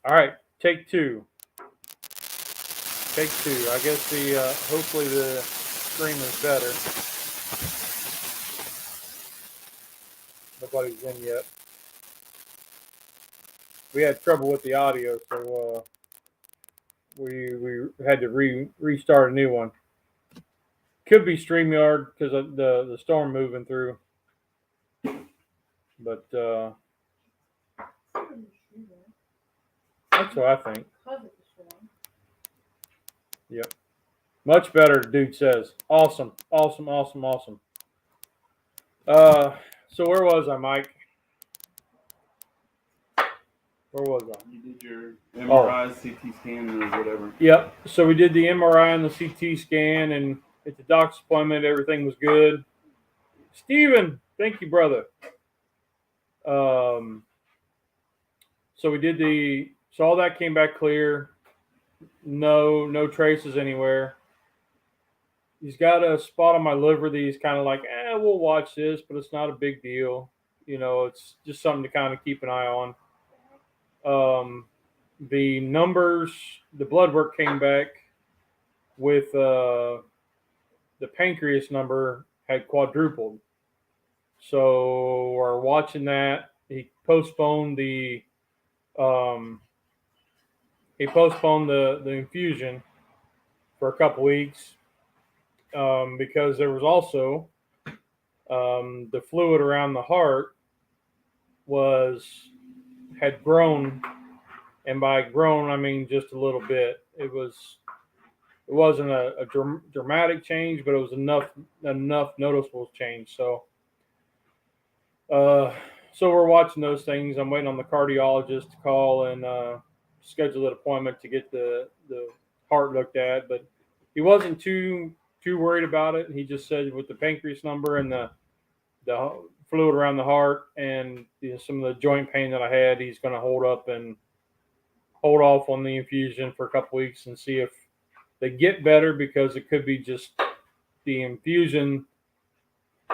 All right, take two. Take two. I guess hopefully the stream is better. Nobody's in yet. We had trouble with the audio, so we had to restart a new one. Could be StreamYard because of the storm moving through, but that's what I think. Yep. Much better, dude says. Awesome. So where was I, Mike? Where was I? You did your MRI, CT scan, or whatever. Yep. So we did the MRI and the CT scan, and at the doctor's appointment, everything was good. Steven, thank you, brother. So we did so all that came back clear. No traces anywhere. He's got a spot on my liver that he's kind of like, we'll watch this, but it's not a big deal. It's just something to kind of keep an eye on. The numbers, the blood work came back with the pancreas number had quadrupled. So we're watching that. He postponed the infusion for a couple weeks because there was also the fluid around the heart had grown, and by grown I mean just a little bit. It wasn't a dramatic change, but it was enough noticeable change. So we're watching those things. I'm waiting on the cardiologist to call and schedule an appointment to get the heart looked at. But he wasn't too worried about it. He just said with the pancreas number and the fluid around the heart and some of the joint pain that I had, he's going to hold off on the infusion for a couple weeks and see if they get better, because it could be just the infusion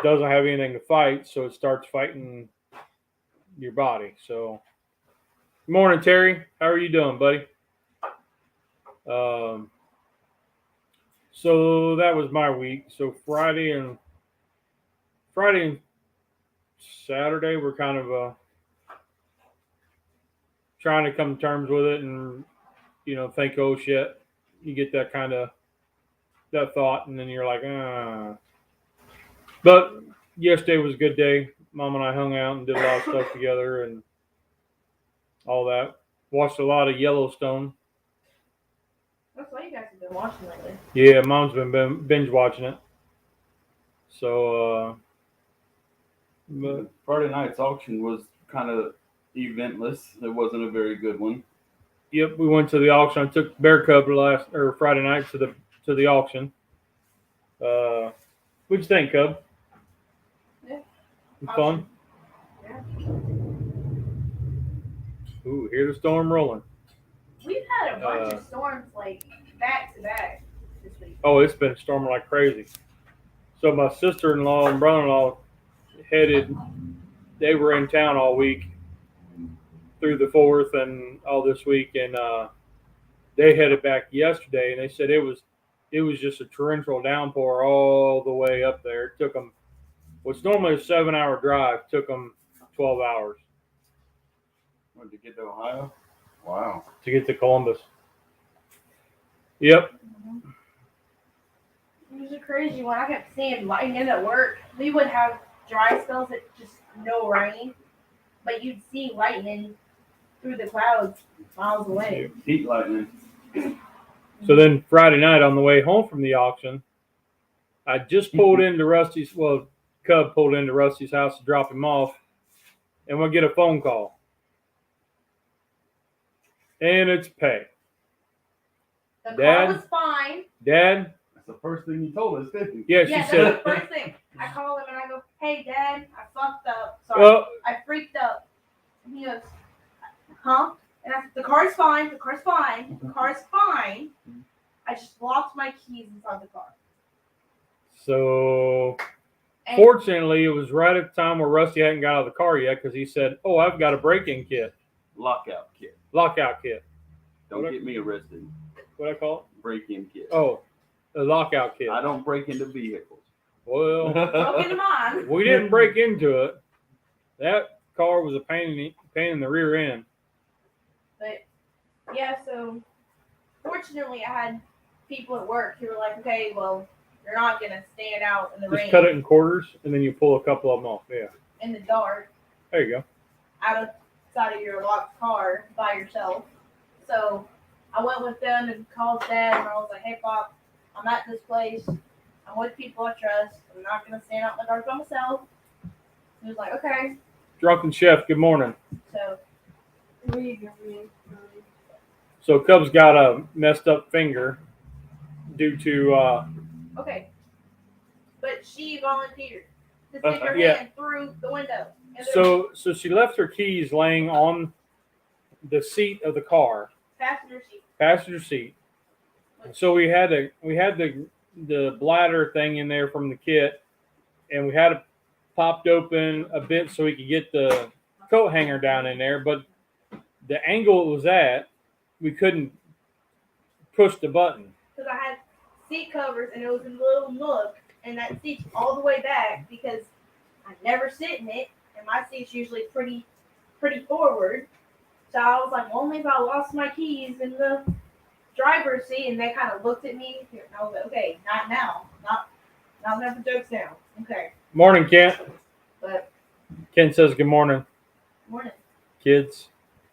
doesn't have anything to fight, so it starts fighting your body. So, good morning, Terry. How are you doing, buddy? So that was my week. So Friday and Saturday, we're kind of trying to come to terms with it, and think, oh shit, you get that kind of that thought, and then you're like, ah. But yesterday was a good day. Mom and I hung out and did a lot of stuff together and all that. Watched a lot of Yellowstone. That's what you guys have been watching lately. Yeah, Mom's been binge watching it. So, but Friday night's auction was kind of eventless. It wasn't a very good one. Yep, we went to the auction. I took Bear Cub Friday night to the auction. What'd you think, Cub? Yeah. Fun? Yeah. Ooh, hear the storm rolling. We've had a bunch of storms like back to back this week. Oh, it's been storming like crazy. So my sister-in-law and brother-in-law they were in town all week through the 4th and all this week, and they headed back yesterday, and they said it was just a torrential downpour all the way up there. It took them, what's normally a 7-hour drive, took them 12 hours. To get to Ohio? Wow. To get to Columbus. Yep. It was a crazy one. I kept seeing lightning at work. We would have dry spells that just no rain, but you'd see lightning through the clouds miles away. Heat lightning. So then Friday night on the way home from the auction, I just pulled into Cub pulled into Rusty's house to drop him off, and we'll get a phone call. And it's Pay. The Dad? car was fine. Dad? That's the first thing you told us, didn't you? Yeah, That's said. the first thing. I call him and I go, "Hey, Dad, I fucked up. Sorry, I freaked up." And he goes, "Huh?" And I said, "The car's fine. The car's fine. The car's fine. I just locked my keys inside the car." So, fortunately, it was right at the time where Rusty hadn't got out of the car yet, because he said, "Oh, I've got a break-in kit." Lockout kit. lockout kit. Don't get me arrested. What I call Break-in kit. it? Oh, a lockout kit. I don't break into vehicles. Well, Broke into mine. we didn't break into it. That car was a pain in the rear end. But yeah, so fortunately, I had people at work who were like, "Okay, well, you're not gonna stand out in the Just rain, cut it in quarters, and then you pull a couple of them off. Yeah, in the dark, there you go. outside of your locked car by yourself." So I went with them and called Dad, and I was like, "Hey, Pop, I'm at this place. I'm with people I trust. I'm not gonna stand out in the dark by myself." He was like, "Okay." Drunken Chef, good morning. So So Cub's got a messed up finger due to okay, but she volunteered to stick her Yeah. hand through the window. And so she left her keys laying on the seat of the car, passenger seat. So we had the bladder thing in there from the kit, and we had it popped open a bit so we could get the coat hanger down in there. But the angle it was at, we couldn't push the button. Because I had seat covers and it was in a little nook, and that seat's all the way back because I never sit in it, and my seat's usually pretty forward. So I was like, well, maybe I lost my keys in the driver's seat, and they kind of looked at me, and I was like, okay, not now, not enough of jokes now. Okay, Morning, Kent. but Kent says good morning, morning. kids.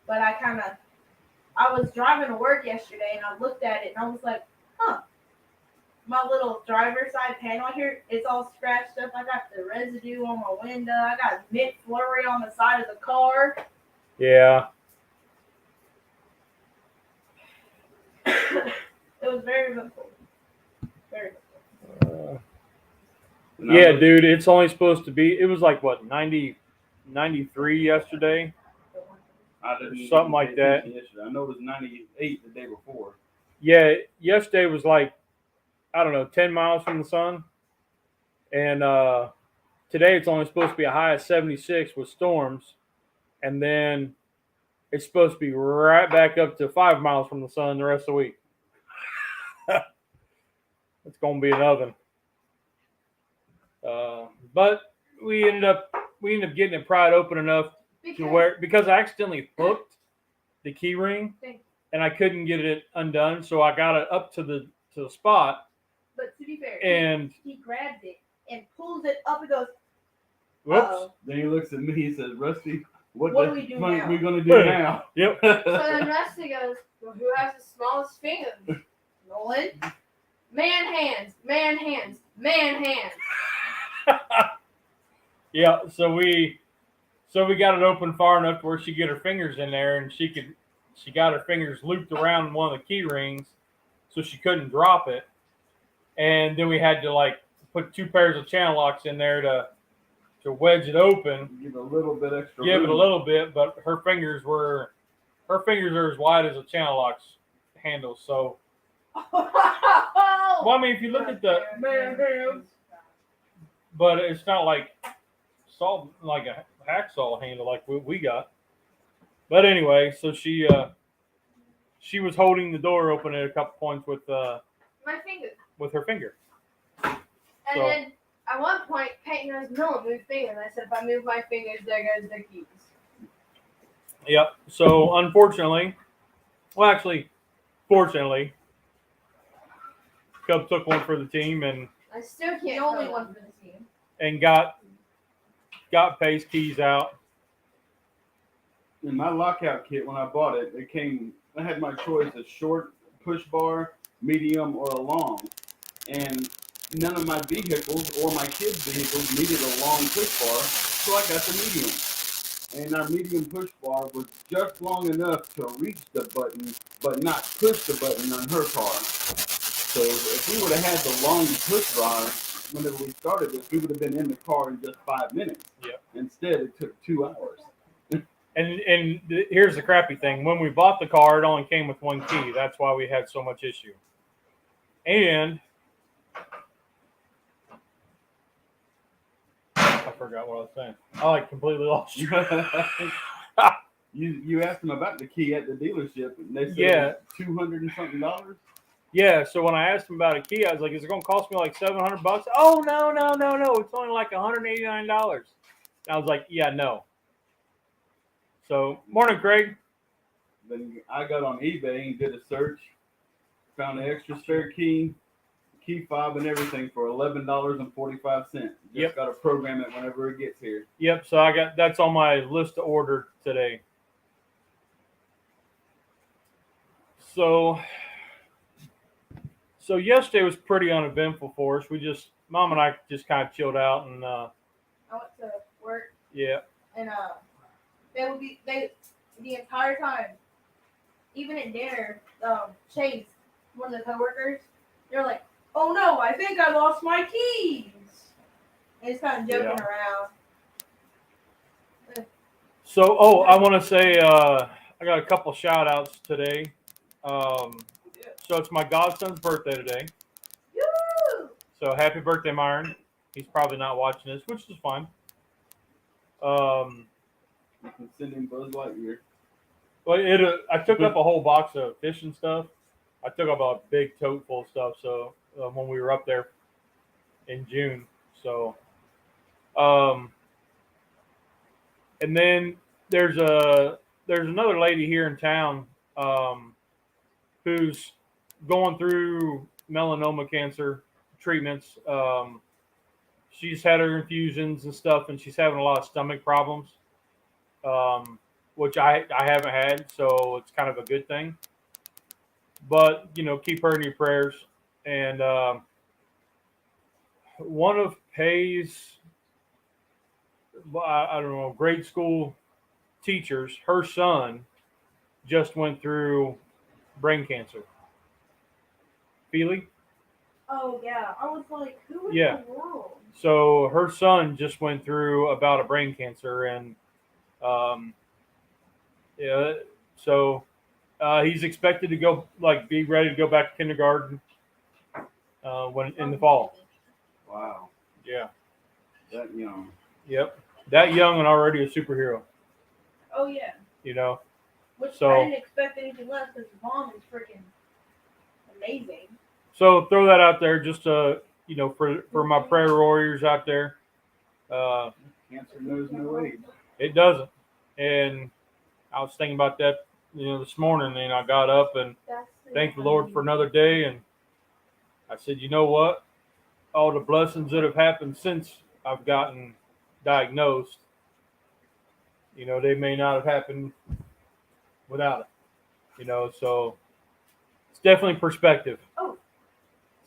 But I was driving to work yesterday, and I looked at it, and I was like, huh. My little driver's side panel here, it's all scratched up. I got the residue on my window. I got mint flurry on the side of the car. Yeah. It was very eventful. Very eventful. Yeah, dude, it's only supposed to be, it was like, what, 93 yesterday? I didn't Something like that. Yesterday. I know it was 98 the day before. Yeah, yesterday was like, I don't know, 10 miles from the sun. And today it's only supposed to be a high of 76 with storms. And then it's supposed to be right back up to 5 miles from the sun the rest of the week. It's going to be an oven. But we ended up getting it pried open enough because I accidentally hooked the key ring and I couldn't get it undone, so I got it up to the spot. But to be fair, and he grabs it and pulls it up and goes, whoops. Uh-oh. Then he looks at me. He says, "Rusty, what do we do now?" we gonna do now?" Yep. So then Rusty goes, well, who has the smallest fingers? Nolan. Man hands, man hands, man hands. Yeah, so we got it open far enough where she could get her fingers in there, and she got her fingers looped around one of the key rings so she couldn't drop it. And then we had to like put 2 pairs of channel locks in there to wedge it open. Give it a little bit extra. Give it a room. little bit, but her fingers are as wide as a channel locks handle. So, well, I mean, if you look at the, but it's not like a hacksaw handle like we got. But anyway, so she was holding the door open at a couple points with My finger. with her finger. And So- then at one point, Peyton goes, no, move fingers. I said, if I move my fingers, there goes the keys. Yep. So unfortunately, well, actually, fortunately, Cub took one for the team and I still can't. The only find one for the team. got Pace keys out. In my lockout kit, when I bought it, I had my choice: a short push bar, medium, or a long. And none of my vehicles or my kids' vehicles needed a long push bar, so I got the medium. And our medium push bar was just long enough to reach the button, but not push the button on her car. So if we would have had the long push bar whenever we started this, we would have been in the car in just 5 minutes. Yep. Instead, it took 2 hours. And here's the crappy thing: when we bought the car, it only came with 1 key. That's why we had so much issue. And I forgot what I was saying. I completely lost you. You asked them about the key at the dealership, and they said Yeah. $200 and something. Yeah, so when I asked him about a key, I was like, "Is it going to cost me like $700?" Oh no, it's only like $189. And I was like, "Yeah, no." So, morning, Craig. Then I got on eBay and did a search, found an extra spare key fob, and everything for $11.45. Just Yep. got to program it whenever it gets here. Yep. So that's on my list to order today. So yesterday was pretty uneventful for us. Mom and I just kind of chilled out and I went to work yeah. and they the entire time, even at dinner, Chase, one of the coworkers, they're like, "Oh no, I think I lost my keys." And he's kind of joking around. So I want to say I got a couple shout outs today. So it's my godson's birthday today. Woo! So happy birthday, Myron. He's probably not watching this, which is fine. You can send him Buzz Lightyear. But I took up a whole box of fishing stuff. I took up a big tote full of stuff. So when we were up there in June, so and then there's another lady here in town who's going through melanoma cancer treatments. She's had her infusions and stuff, and she's having a lot of stomach problems. Which I haven't had, so it's kind of a good thing. But, keep her in your prayers. And one of Pay's, I don't know, grade school teachers, her son just went through brain cancer. Feely? Oh yeah, I was like, who in Yeah. the world? So her son just went through about a brain cancer, and yeah, so he's expected to go, be ready to go back to kindergarten when in the fall. Wow. Yeah. That young. Yep. That young and already a superhero. Oh yeah. Which So- I didn't expect anything less because his mom is freaking amazing. So throw that out there, just for my prayer warriors out there. Cancer knows no age. It doesn't, and I was thinking about that, this morning, and I got up and thanked the Lord for another day, and I said, you know what? All the blessings that have happened since I've gotten diagnosed, they may not have happened without it. So it's definitely perspective. Oh,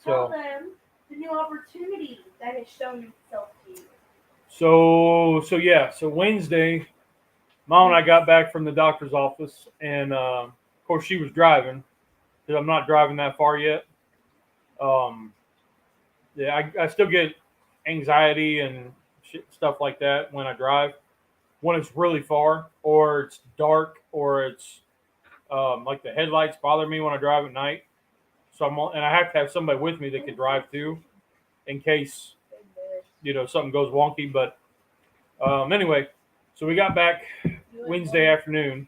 tell them the new opportunity that has shown itself to you. So Wednesday, Mom and I got back from the doctor's office, and of course she was driving because I'm not driving that far yet. I still get anxiety and stuff like that when I drive. When it's really far, or it's dark, or it's like the headlights bother me when I drive at night. So and I have to have somebody with me that can drive too, in case something goes wonky. But anyway, so we got back Wednesday afternoon,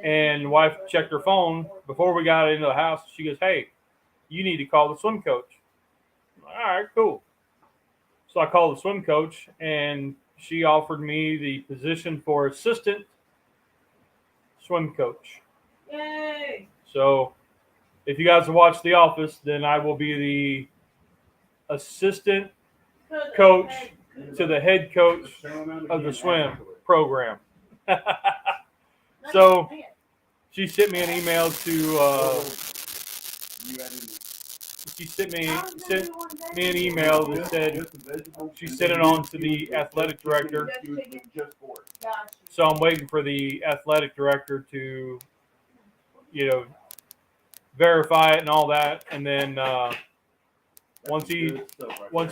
and wife checked her phone before we got into the house. She goes, "Hey, you need to call the swim coach." All right, cool. So I called the swim coach, and she offered me the position for assistant swim coach. Yay! So if you guys have watched The Office, then I will be the assistant coach to the head coach of the swim program. So she sent me an email to. She sent me an email that said she sent it on to the athletic director. So I'm waiting for the athletic director to, verify it and all that, and then once he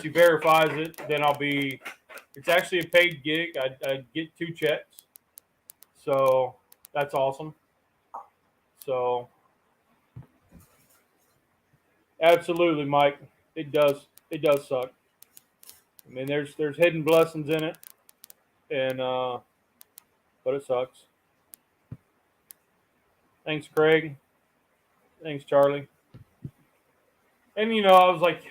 verifies it, then it's actually a paid gig. I get 2 checks, so that's awesome. So absolutely, Mike, it does suck. I mean, there's hidden blessings in it, and but it sucks. Thanks, Craig. Thanks, Charlie. And I was like,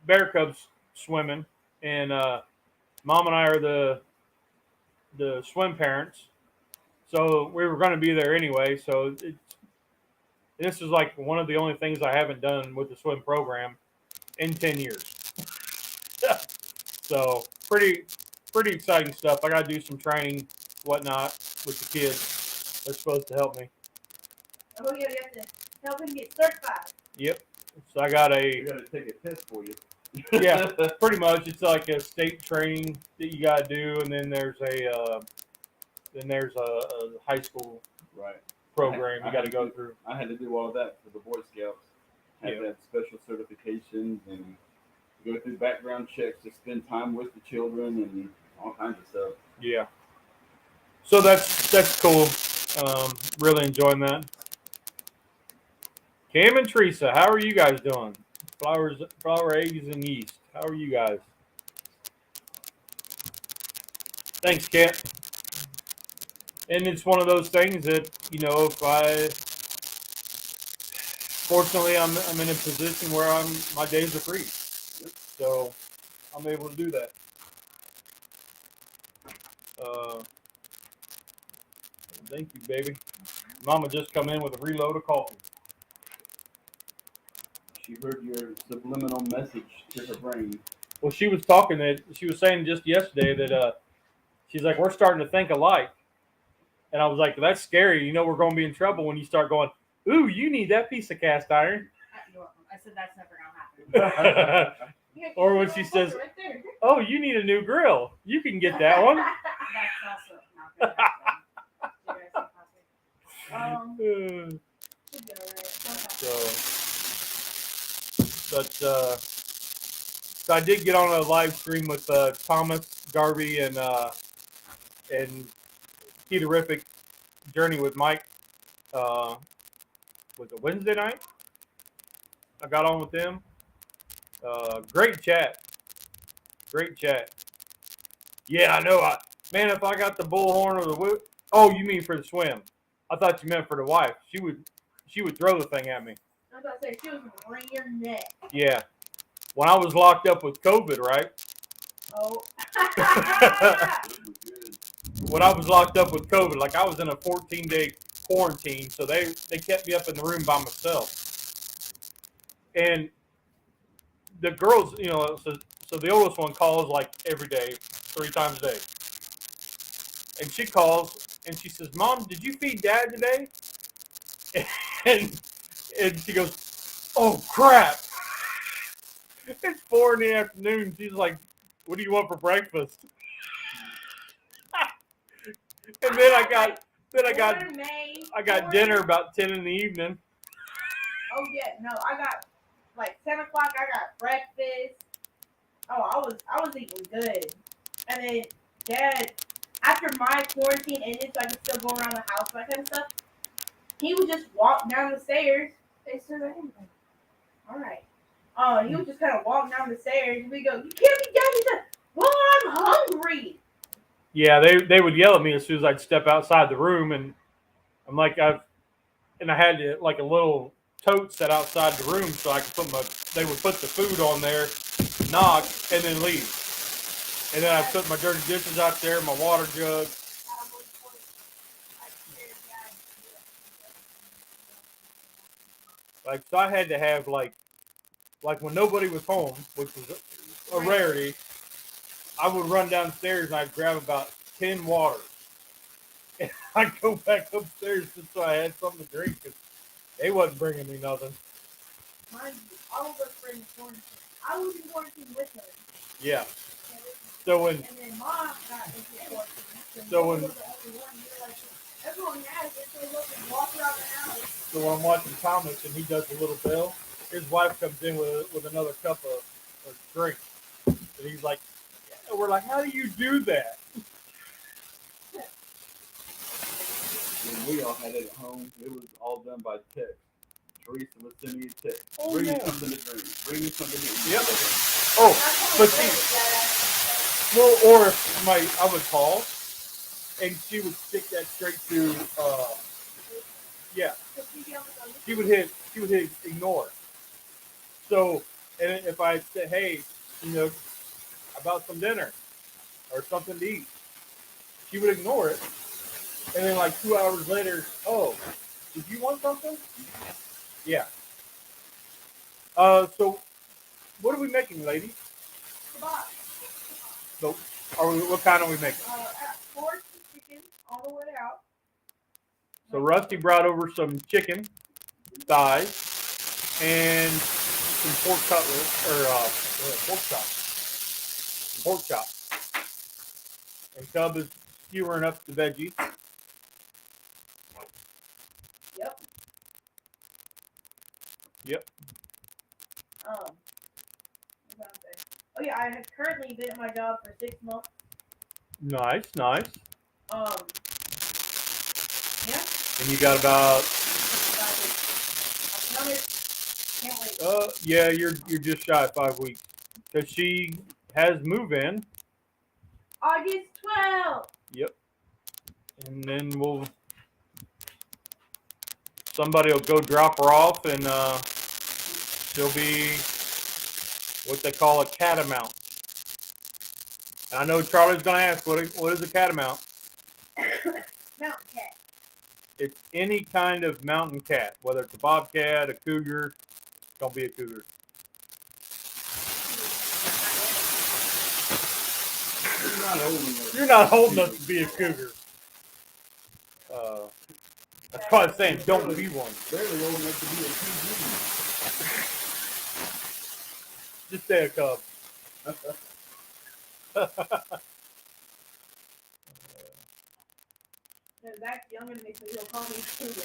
bear cubs swimming, and Mom and I are the swim parents, so we were going to be there anyway. So this is like one of the only things I haven't done with the swim program in 10 years. So pretty exciting stuff. I got to do some training, whatnot, with the kids. They're supposed to help me. Oh yeah, you have to help him get certified. Yep. So I got We got to take a test for you. Yeah, pretty much. It's like a state training that you got to do, and then there's a high school Right. program I you got to had go through. I had to do all that for the Boy Scouts. Had to have special certifications and go through background checks to spend time with the children and all kinds of stuff. Yeah. So that's cool. Really enjoying that. Cam and Teresa, how are you guys doing? Flour, eggs, and yeast. How are you guys? Thanks, Kent. And it's one of those things that, fortunately, I'm in a position where my days are free, so I'm able to do that. Thank you, baby. Mama just come in with a reload of coffee. She heard your subliminal message to her brain. Well, she was saying just yesterday that she's like, we're starting to think alike. And I was like, that's scary. We're going to be in trouble when you start going, ooh, you need that piece of cast iron. I said that's never going to happen. Or when she says, oh, you need a new grill. You can get that one. That's also not going to happen. Should be all right. So I did get on a live stream with Thomas, Darby, and Terrific Journey with Mike. Was it Wednesday night? I got on with them. Great chat. Yeah, I know. Man, if I got the bullhorn or the whip. Oh, you mean for the swim? I thought you meant for the wife. She would throw the thing at me. I was about to say, she was wringing your neck. Yeah. When I was locked up with COVID, right? Oh. When I was locked up with COVID, like I was in a 14-day quarantine, so they kept me up in the room by myself. And the girls, so the oldest one calls like every day, 3 times a day. And she calls and she says, Mom, did you feed Dad today? And she goes, oh, crap. It's 4 in the afternoon. She's like, what do you want for breakfast? And then I got dinner about 10 in the evening. Oh yeah, no, I got like 10 o'clock. I got breakfast. Oh, I was eating good. And then Dad, after my quarantine ended, so I could still go around the house, that kind of stuff. He would just walk down the stairs. They said anything. All right. Oh, he would just kind of walk down the stairs, and we go, "You can't be down." He said, "Well, I'm hungry." Yeah, they would yell at me as soon as I'd step outside the room, and I'm like, I had like a little tote set outside the room so I could they would put the food on there, knock, and then leave. And then I put my dirty dishes out there, my water jug. Like, so I had to have like when nobody was home, which was a rarity, I would run downstairs and I'd grab about 10 waters. And I'd go back upstairs just so I had something to drink because they wasn't bringing me nothing. Mind you, all of us were in quarantine. I was in quarantine with her. Yeah. So when. And then Mom got into quarantine. So when. Everyone has it, so look and walk around the house. So when I'm watching Thomas and he does a little bell, his wife comes in with another cup of drink. And he's like, yeah. We're like, how do you do that? When we all had it at home, it was all done by text. Teresa would send me a text. Oh, Bring yeah. me something to drink. Bring me something to eat. Yep. Oh, but see, well, or I would call, and she would stick that straight to Yeah. Because she'd be on the phone. She would hit ignore. So, and if I say, hey, about some dinner or something to eat, she would ignore it. And then like 2 hours later, oh, did you want something? Yeah. So what are we making, ladies? Kabobs. So, what kind are we making? Pork and chicken all the way out. So Rusty brought over some chicken thighs and some pork cutlets or pork chops. And Cub is skewering up the veggies. Yep. Yep. What was I gonna say? Oh yeah, I have currently been at my job for 6 months. Nice. Yeah. And you got about Can't wait. yeah, you're just shy of 5 weeks because she has move-in. August 12th. Yep. And then somebody will go drop her off, and she'll be what they call a catamount. And I know Charlie's gonna ask, what is a catamount? Mountain cat. It's any kind of mountain cat, whether it's a bobcat, a cougar. Don't be a cougar. You're not old enough to be a cougar. That's why I'm saying don't be one. Barely old enough to be a Just stay a cub. No, Zach's younger than me, so he'll call me cougar.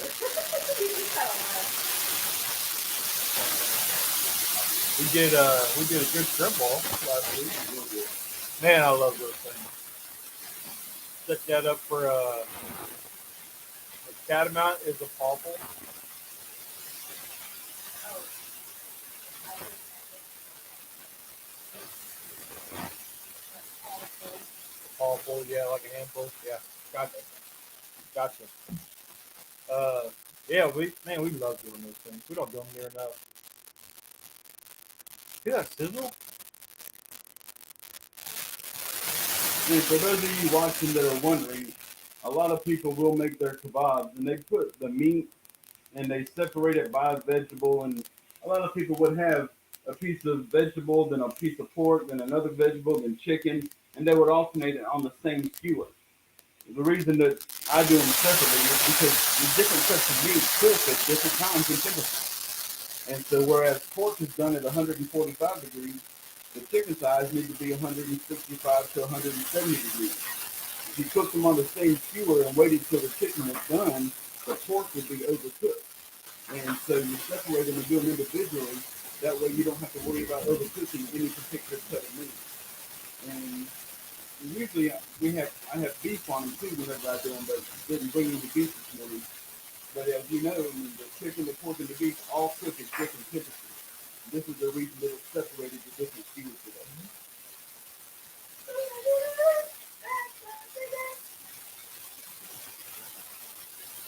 We did a good shrimp ball last week. Man, I love those things. Set that up for a catamount is a pawpaw. Pawpaw, yeah, like a handful. Yeah, gotcha. Yeah, we love doing those things. We don't do them near enough. See that sizzle? And for those of you watching that are wondering, a lot of people will make their kebabs and they put the meat and they separate it by vegetable, and a lot of people would have a piece of vegetable, then a piece of pork, then another vegetable, then chicken, and they would alternate it on the same skewer. The reason that I do them separately is because the different cuts of meat cook at different times and temperatures. And so whereas pork is done at 145 degrees, the chicken thighs need to be 165 to 170 degrees. If you cook them on the same skewer and waited till the chicken is done, the pork would be overcooked. And so you separate them and do them individually. That way you don't have to worry about overcooking any particular cut of meat. And usually I have beef on them too whenever I do them, but didn't bring any beef this morning. But as you know, the chicken, the pork, and the beef all cook at different temperatures. This is the reason that it's separated to different skewers today.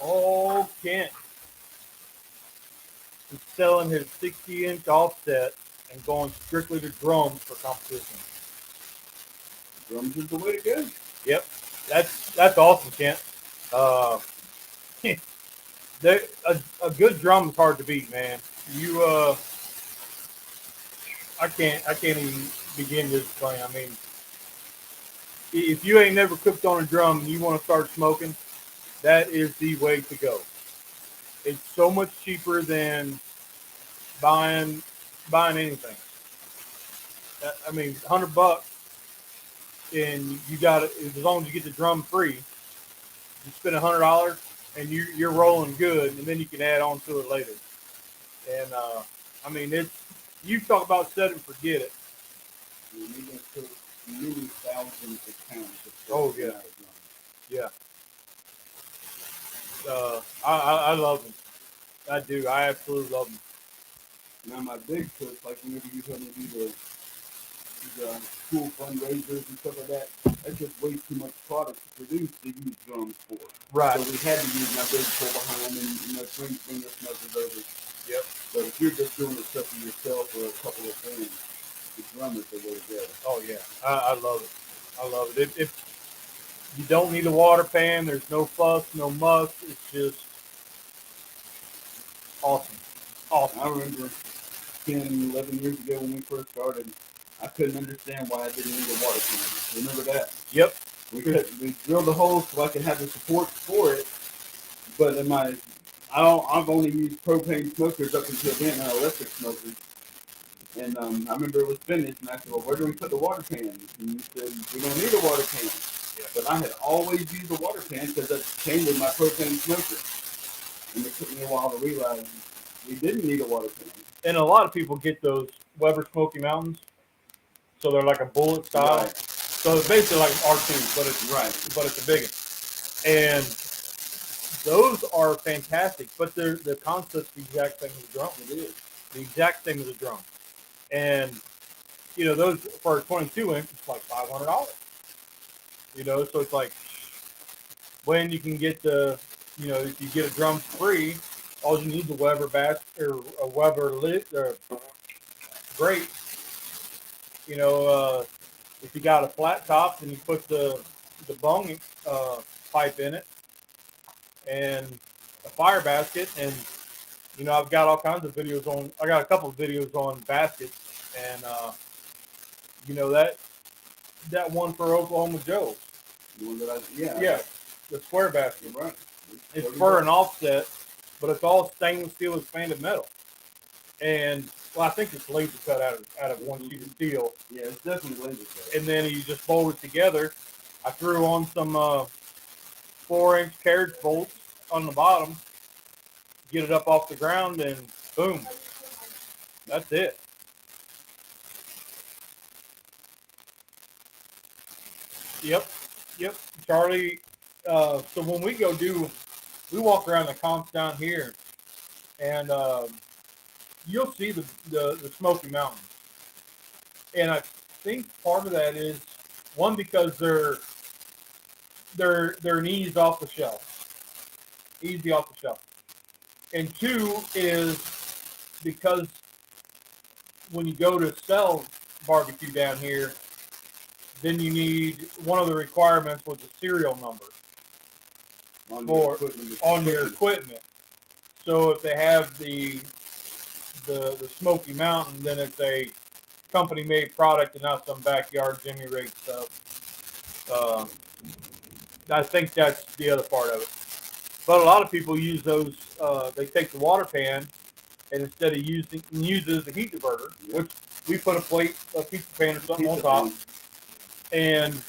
Oh, Kent. He's selling his 60-inch offset and going strictly to drums for competition. Drums is the way to go. Yep, that's awesome, Kent. A good drum is hard to beat, man. I can't even begin to explain. I mean, if you ain't never cooked on a drum and you want to start smoking, that is the way to go. It's so much cheaper than buying anything. I mean, $100, and you got it as long as you get the drum free. You spend $100, and you're rolling good, and then you can add on to it later. And I mean, you talk about set and forget it. You need to cook many thousands of pounds of Oh yeah. I love them. I do. I absolutely love them. Now my big cook, like whenever you help me do cool fundraisers and stuff like that. That's just way too much product to produce to use drums for. Right. So we had to use my big pull behind and bring finger smokers over. Yep. But if you're just doing this stuff for yourself or a couple of friends, the drum is the way to go. Oh yeah, I love it. I love it. If you don't need a water pan, there's no fuss, no muss. It's just awesome. Awesome. I remember 10, 11 years ago when we first started, I couldn't understand why I didn't need a water pan. Remember that? Yep. We drilled the holes so I could have the support for it, but I've only used propane smokers up until then, not electric smokers. And I remember it was finished, and I said, well, where do we put the water pan? And you said, we don't need a water pan. Yeah. But I had always used a water pan because that came with my propane smoker. And it took me a while to realize we didn't need a water pan. And a lot of people get those Weber Smoky Mountains, so they're like a bullet style. Right. So it's basically like an R2, but it's a big one. And those are fantastic, but the concept's the exact same as a drum. It is. The exact same as a drum. And, those for a 22-inch, it's like $500. So it's like, when you can get if you get a drum free, all you need is a Weber bass or a Weber lid or grate. If you got a flat top, then you put the bung pipe in it and a fire basket. And, I've got all kinds of videos I got a couple of videos on baskets. And, that one for Oklahoma Joe. The one that Yeah, the square basket. Right. It's for an offset, but it's all stainless steel expanded metal. And, I think it's laser cut out of one sheet of steel. Yeah, it's definitely laser cut. And then you just bolt it together. I threw on some 4-inch carriage bolts on the bottom, get it up off the ground, and boom, that's it. Yep. Charlie, so when we go we walk around the comps down here, and you'll see the Smoky Mountains. And I think part of that is, one, because they're an easy off the shelf. And two is because when you go to sell barbecue down here, then you need, one of the requirements was a serial number on your equipment. So if they have the Smoky Mountain, then it's a company-made product and not some backyard Jimmy rig stuff. I think that's the other part of it. But a lot of people use those. They take the water pan, and instead of use it as a heat diverter, which we put a pizza pan or something on top, and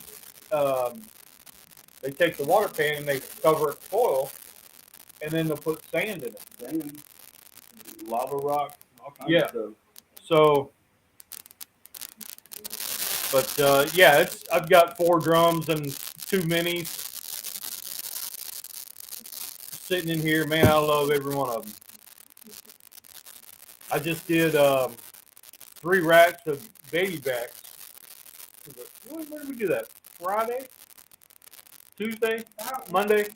they take the water pan and they cover it with oil, and then they'll put sand in it. Sand, lava rock, all kinds of stuff. So, but I've got 4 drums and 2 minis sitting in here. Man, I love every one of them. I just did 3 racks of baby backs. When did we do that? Friday? Tuesday? Monday?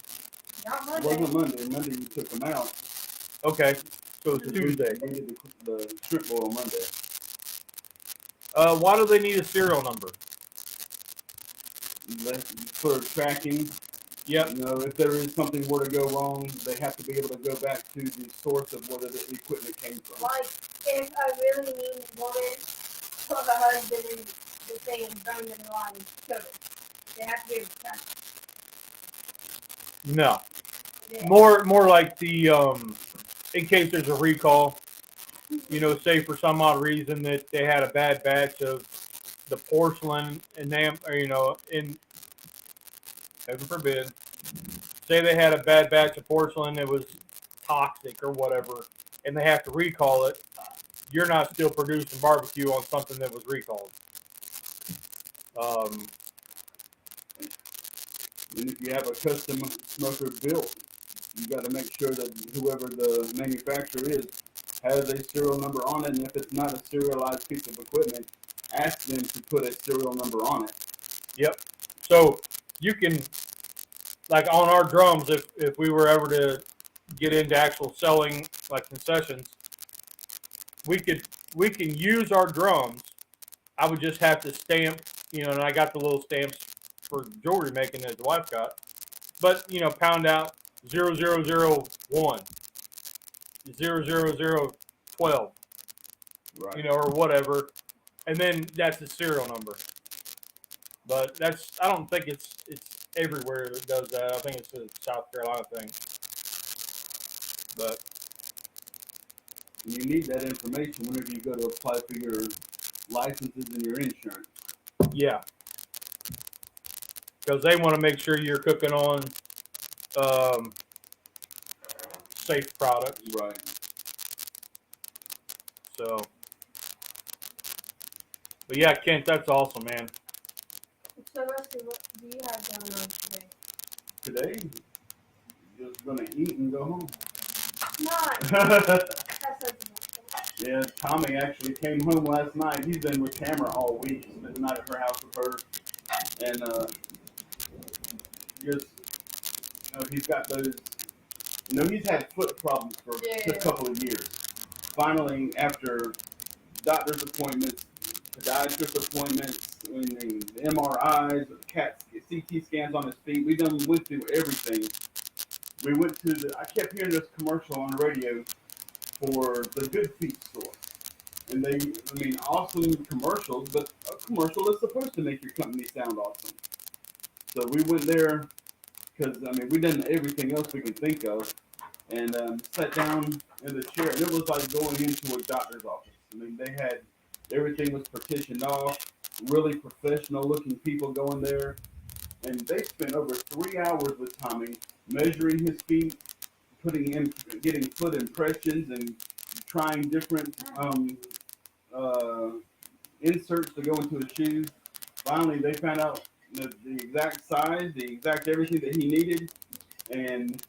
Not It Monday. wasn't Monday. Monday you took them out. Okay, so it's Tuesday. We did the strip bowl on Monday. Why do they need a serial number? For tracking. Yep. If there is something were to go wrong, they have to be able to go back to the source of where the equipment came from. Like, if a really mean woman took a husband and the thing and burned him alive and killed him, they have to be able to track it. No. Yeah. More like the in case there's a recall. Say for some odd reason that they had a bad batch of the porcelain in heaven forbid, say they had a bad batch of porcelain that was toxic or whatever, and they have to recall it, you're not still producing barbecue on something that was recalled. And if you have a custom smoker built, you got to make sure that whoever the manufacturer is has a serial number on it, and if it's not a serialized piece of equipment, ask them to put a serial number on it. Yep. So you can, like on our drums, if we were ever to get into actual selling like concessions, we can use our drums. I would just have to stamp, and I got the little stamps for jewelry making that the wife got. But pound out 0001, 00012, Right. or whatever, and then that's the serial number. But I don't think it's everywhere that does that. I think it's a South Carolina thing. But you need that information whenever you go to apply for your licenses and your insurance. yeah, because they want to make sure you're cooking on safe products. Right. So, but yeah, Kent, that's awesome, man. So, Rusty, what do you have going on today? Today, just gonna eat and go home. Nice. That's something. Yeah, Tommy actually came home last night. He's been with Tamara all week. Spent the night at her house with her, and he's got those. He's had foot problems for a couple of years. Finally, after doctor's appointments, podiatrist appointments, the MRIs, CT scans on his feet, went through everything. We went to I kept hearing this commercial on the radio for the Good Feet store. And awesome commercials, but a commercial is supposed to make your company sound awesome. So we went there because, we've done everything else we can think of, and sat down in the chair, and it was like going into a doctor's office. They had, everything was partitioned off, really professional looking people going there, and they spent over 3 hours with Tommy measuring his feet, getting foot impressions, and trying different inserts to go into his shoes. Finally, they found out the exact size, the exact everything that he needed, and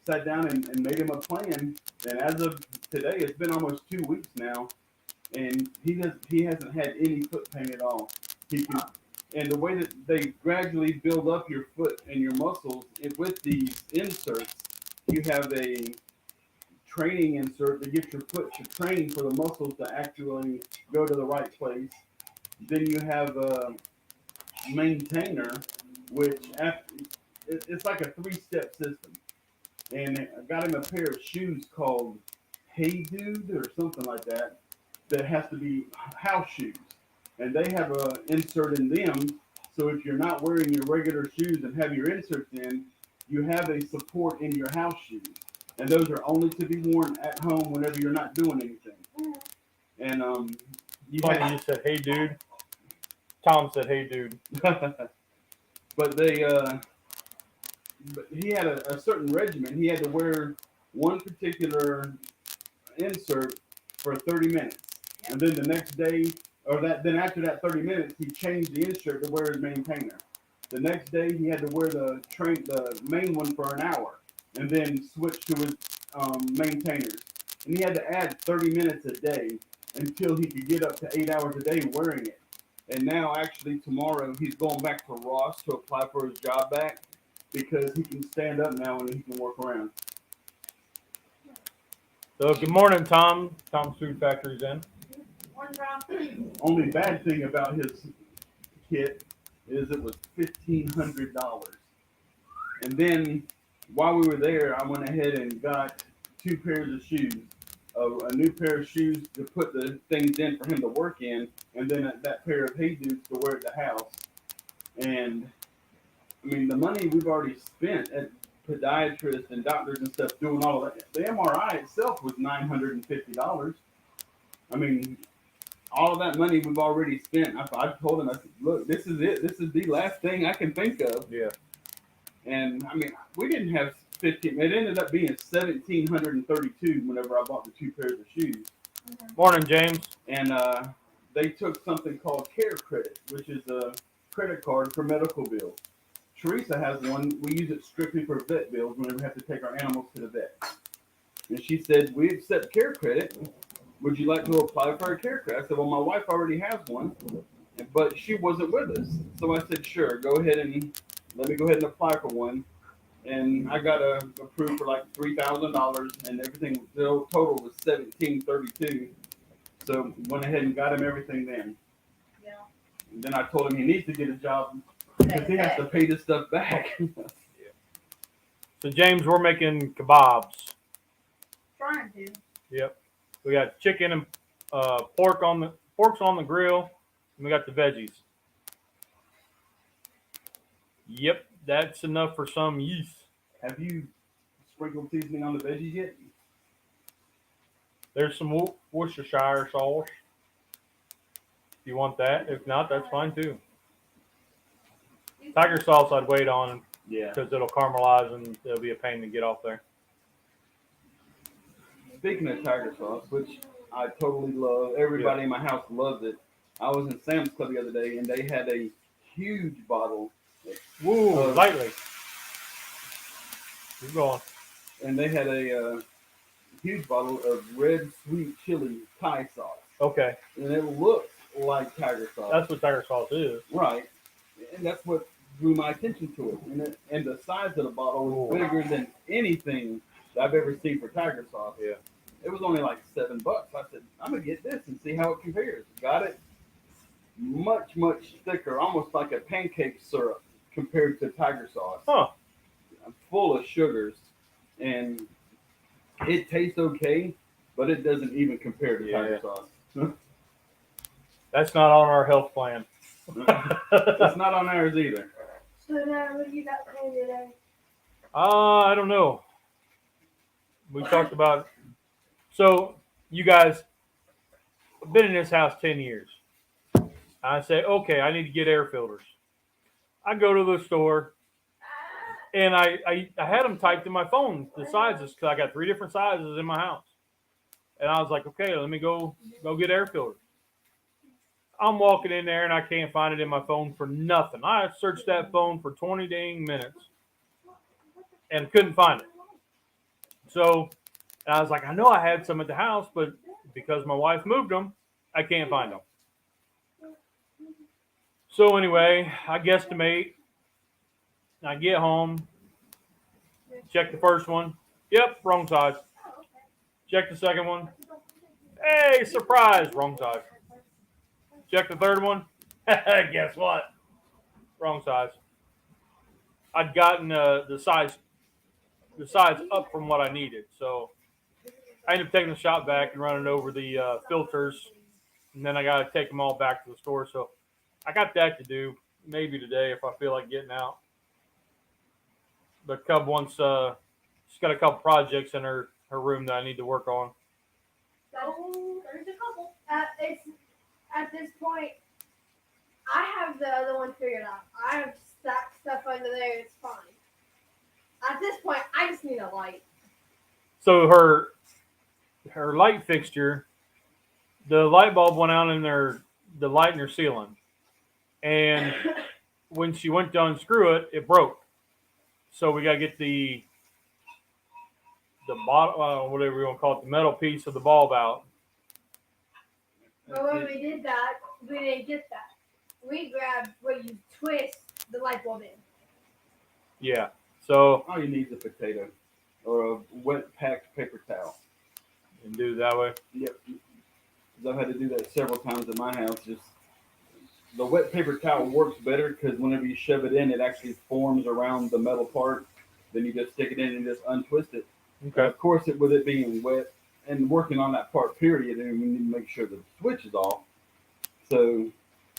sat down and made him a plan. And as of today, it's been almost 2 weeks now, and he hasn't had any foot pain at all. And the way that they gradually build up your foot and your muscles with these inserts, you have a training insert to get your foot to train for the muscles to actually go to the right place. Then you have a maintainer, which it's like a 3-step system. And I got him a pair of shoes called Hey Dude or something like that has to be house shoes. And they have an insert in them, so if you're not wearing your regular shoes and have your inserts in, you have a support in your house shoes. And those are only to be worn at home whenever you're not doing anything. And you said, "Hey, dude." Tom said, "Hey, dude." But he had a certain regimen. He had to wear one particular insert for 30 minutes, and then the next day, then after that 30 minutes, he changed the insert to wear his maintainer. The next day, he had to wear the main one for an hour, and then switch to his maintainers. And he had to add 30 minutes a day until he could get up to 8 hours a day wearing it. And now, actually, tomorrow, he's going back to Ross to apply for his job back because he can stand up now and he can work around. So, good morning, Tom. Tom's Food Factory's in. Only bad thing about his kit is it was $1,500. And then, while we were there, I went ahead and got 2 pairs of shoes. A new pair of shoes to put the things in for him to work in, and then that pair of Hey Dudes to wear at the house. And the money we've already spent at podiatrists and doctors and stuff doing all of that. The MRI itself was $950. All of that money we've already spent. I told him, I said, look, this is it. This is the last thing I can think of. Yeah. And we didn't have 15. It ended up being $1,732 whenever I bought the 2 pairs of shoes. Morning, James. And they took something called Care Credit, which is a credit card for medical bills. Teresa has one. We use it strictly for vet bills whenever we have to take our animals to the vet. And she said, we accept Care Credit. would you like to apply for a care credit? I said, well, my wife already has one, but she wasn't with us. So I said, sure, go ahead and let me go ahead and apply for one. And I got approved for like $3,000, and everything total was $1,732. So went ahead and got him everything then. Yeah. And then I told him he needs to get a job because he has to pay this stuff back. So James, we're making kebabs. Trying to. Yep. We got chicken and pork's on the grill, and we got the veggies. Yep, that's enough for some yeast. Have you sprinkled seasoning on the veggies yet? There's some Worcestershire sauce. If you want that. If not, that's fine too. Tiger sauce I'd wait on Yeah. because it'll caramelize and it'll be a pain to get off there. Speaking of tiger sauce, which I totally love, everybody in my house loves it. I was in Sam's Club the other day, and they had a huge bottle. Woo, lightly. Keep going. And they had a huge bottle of red sweet chili Thai sauce. Okay. And it looks like tiger sauce. That's what tiger sauce is. Right. And that's what drew my attention to it. And the size of the bottle was bigger than anything that I've ever seen for tiger sauce. Yeah. It was only like $7. I said, I'm going to get this and see how it compares. Got it. Much, much thicker, almost like a pancake syrup compared to tiger sauce. Huh. Full of sugars. And it tastes okay, but it doesn't even compare to tiger sauce. That's not on our health plan. It's not on ours either. So now, what do you got planned today? I don't know. We talked about. So you guys have been in this house 10 years. I say, okay, I need to get air filters. I go to the store, and I had them typed in my phone, the sizes, because I got 3 different sizes in my house. And I was like, okay, let me go get air filters. I'm walking in there, and I can't find it in my phone for nothing. I searched that phone for 20 dang minutes and couldn't find it. So I was like, I know I had some at the house, but because my wife moved them, I can't find them. So anyway, I guesstimate. I get home, check the first one. Yep, wrong size. Check the second one. Hey, surprise, wrong size. Check the third one. Guess what? Wrong size. I'd gotten the size up from what I needed, so I ended up taking the shop back and running over the filters, and then I got to take them all back to the store. So I got that to do, maybe today if I feel like getting out. But Cub wants, she's got a couple projects in her room that I need to work on. Oh, there's a couple. At this point, I have the other one figured out. I have stacked stuff under there. It's fine. At this point, I just need a light. So her light fixture, the light bulb went out in the light in her ceiling, and when she went to unscrew it, it broke. So we got to get the bottom, whatever you want to call it, the metal piece of the bulb out. But when we did that, we didn't get that. We grabbed where you twist the light bulb in. Yeah. So All you need is a potato or a wet packed paper towel. and do it that way. Yep. 'Cause I've had to do that several times in my house. Just the wet paper towel works better because whenever you shove it in, it actually forms around the metal part. Then you just stick it in and just untwist it. Okay. Of course, with it being wet and working on that part, period, and we need to make sure the switch is off. So.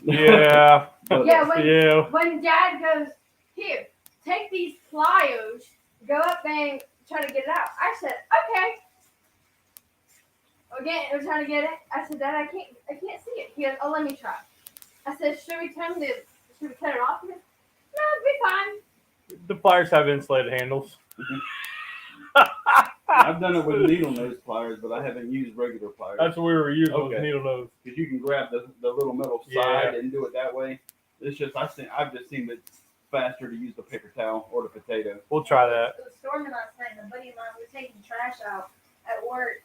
Yeah. But, Yeah, when Dad goes, here, take these pliers, go up there and try to get it out. I said, okay. Again, I was trying to get it. I said, Dad, I can't see it. He goes, oh, let me try. I said, should we cut it off? He goes, no, it'll be fine. The pliers have insulated handles. I've done it with needle nose pliers, but I haven't used regular pliers. That's what we were using with Okay. needle nose. Because you can grab the little metal side and do it that way. It's just I've just seen it faster to use the paper towel or the potato. We'll try that. It was storming last night, and a buddy of mine was taking trash out at work,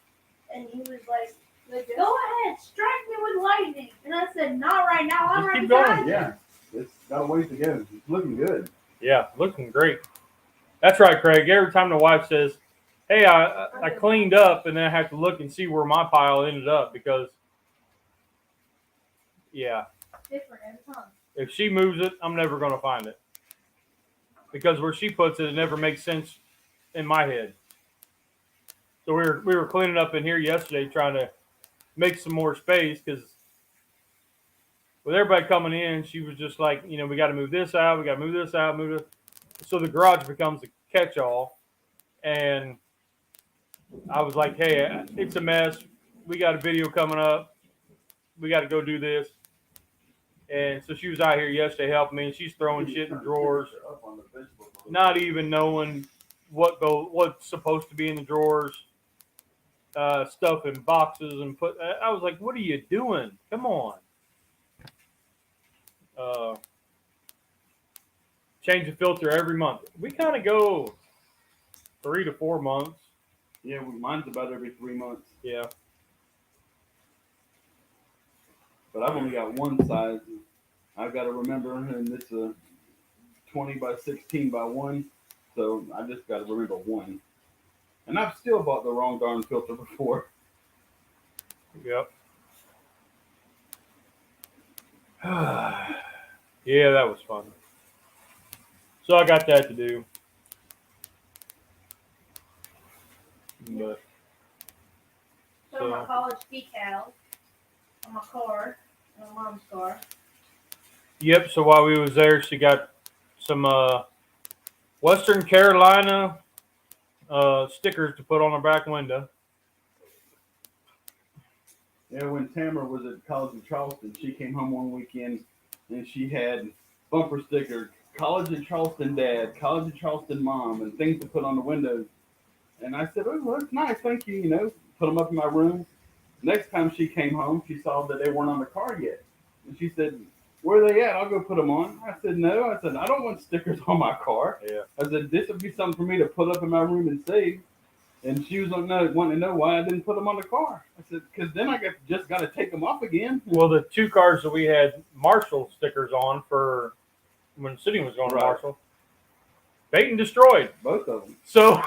and he was like, Go ahead, strike me with lightning. And I said, not right now. I'm Just right keep beside going. you. Yeah, it's got a ways to go. It's looking good. Yeah, looking great. That's right, Craig. Every time the wife says, "Hey, I cleaned up," and then I have to look and see where my pile ended up because, yeah, Different every time. if she moves it, I'm never going to find it because where she puts it, it never makes sense in my head. So we were cleaning up in here yesterday, trying to make some more space because with everybody coming in, she was just like, we got to move this out, we got to move this out, move it. So the garage becomes a catch-all, and I was like, hey, it's a mess. We got a video coming up. We got to go do this. And so she was out here yesterday helping me, and she's throwing shit in drawers, not even knowing what's supposed to be in the drawers, stuff in boxes and put. I was like, what are you doing? Come on. Change the filter every month. We kind of go 3 to 4 months. Yeah, mine's about every 3 months. Yeah. But I've only got one size. I've got to remember, and it's a 20 by 16 by 1, so I just got to remember one. And I've still bought the wrong darn filter before. Yep. Yeah, that was fun. So I got that to do. But So my college decal on my car, on my mom's car. yep. So while we was there, she got some Western Carolina stickers to put on her back window. Yeah, when Tamara was at College of Charleston, she came home one weekend and she had bumper sticker, College of Charleston Dad, College of Charleston Mom, and things to put on the windows. And I said, oh, well, that's nice, thank you, put them up in my room. Next time she came home, she saw that they weren't on the car yet. And she said, where are they at? I'll go put them on. I said, no. I said, I don't want stickers on my car. Yeah. I said, this would be something for me to put up in my room and save. And she was wanting to know why I didn't put them on the car. I said, because then I just got to take them off again. Well, the 2 cars that we had Marshall stickers on for when City was going to Marshall, Peyton destroyed Both of them. So,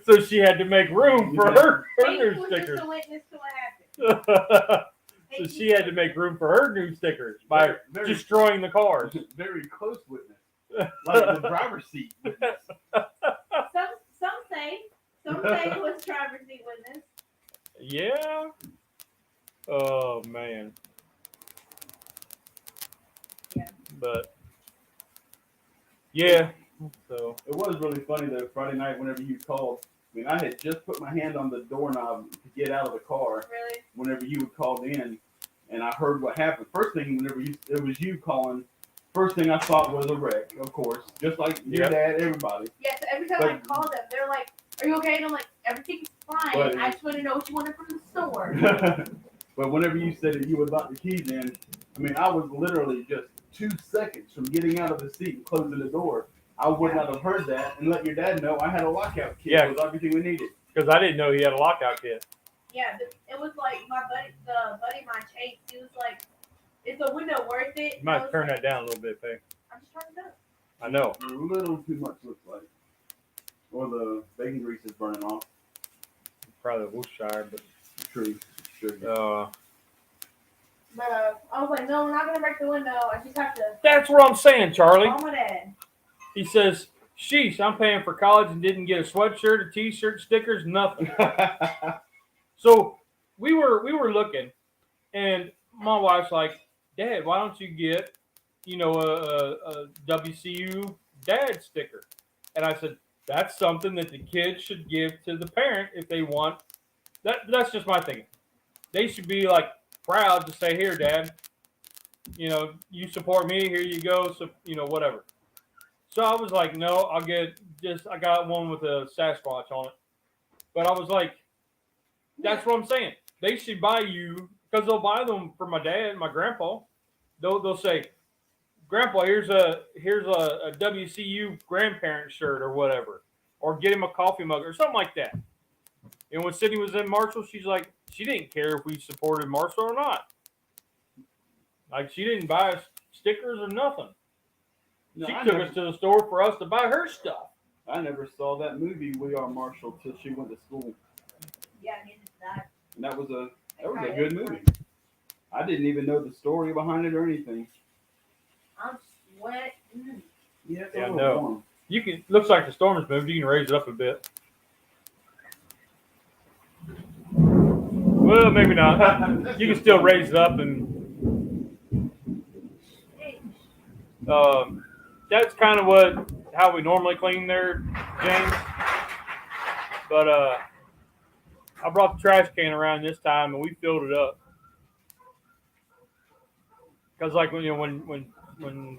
so she had to make room for her Peyton new was stickers. just a witness to what happened. So she had to make room for her new stickers by Very destroying the cars. Very close witness. Like the driver's seat witness. Some say it was driver's seat witness. Yeah. Oh man. Yeah. But yeah. So It was really funny though. Friday night, whenever you called, I mean, I had just put my hand on the doorknob to get out of the car. Really? Whenever you had called in, and I heard what happened. First thing, it was you calling. First thing I thought was a wreck, of course, just like your dad, everybody. Yeah. So every time I call them, they're like, "Are you okay?" And I'm like, "Everything's fine. But- I just want to know what you wanted from the store." But whenever you said that you would lock the keys in, I mean, I was literally just 2 seconds from getting out of the seat and closing the door. I would not have heard that and let your dad know I had a lockout kit with everything we needed. because I didn't know he had a lockout kit. Yeah, it was like the buddy of mine, Chase. He was like, "Is the window worth it?" You might turn that down a little bit, Faye. I'm just trying to know. I know. A little too much looks like. Or the bacon grease is burning off. Probably the Worcestershire, but True. But I was like, "No, we're not gonna break the window. I just have to that's what I'm saying, Charlie. call my dad." He says, "Sheesh, I'm paying for college and didn't get a sweatshirt, a T-shirt, stickers, nothing." So we were looking, and my wife's like, "Dad, why don't you get, a WCU dad sticker?" And I said, "That's something that the kids should give to the parent if they want." That's just my thinking. They should be like proud to say, "Here, Dad, you support me. Here you go." So whatever. So I was like, "No, I'll get I got one with a Sasquatch on it." But I was like, that's what I'm saying. They should buy you, because they'll buy them for my dad, my grandpa. They'll say, "Grandpa, here's a WCU grandparent shirt or whatever," or get him a coffee mug or something like that. And when Sydney was in Marshall, she's like, she didn't care if we supported Marshall or not. Like, she didn't buy us stickers or nothing. No, She I took never- us to the store for us to buy her stuff. I never saw that movie We Are Marshall till she went to school, Yeah, I needed that. and that was a cried good every movie. time. I didn't even know the story behind it or anything. I'm sweating. Yeah, it's Yeah, a little no. warm. You can. Looks like the storm has moved. You can raise it up a bit. Well, maybe not. You can still raise it up, and that's kind of how we normally clean there, James. But I brought the trash can around this time, and we filled it up. Because like when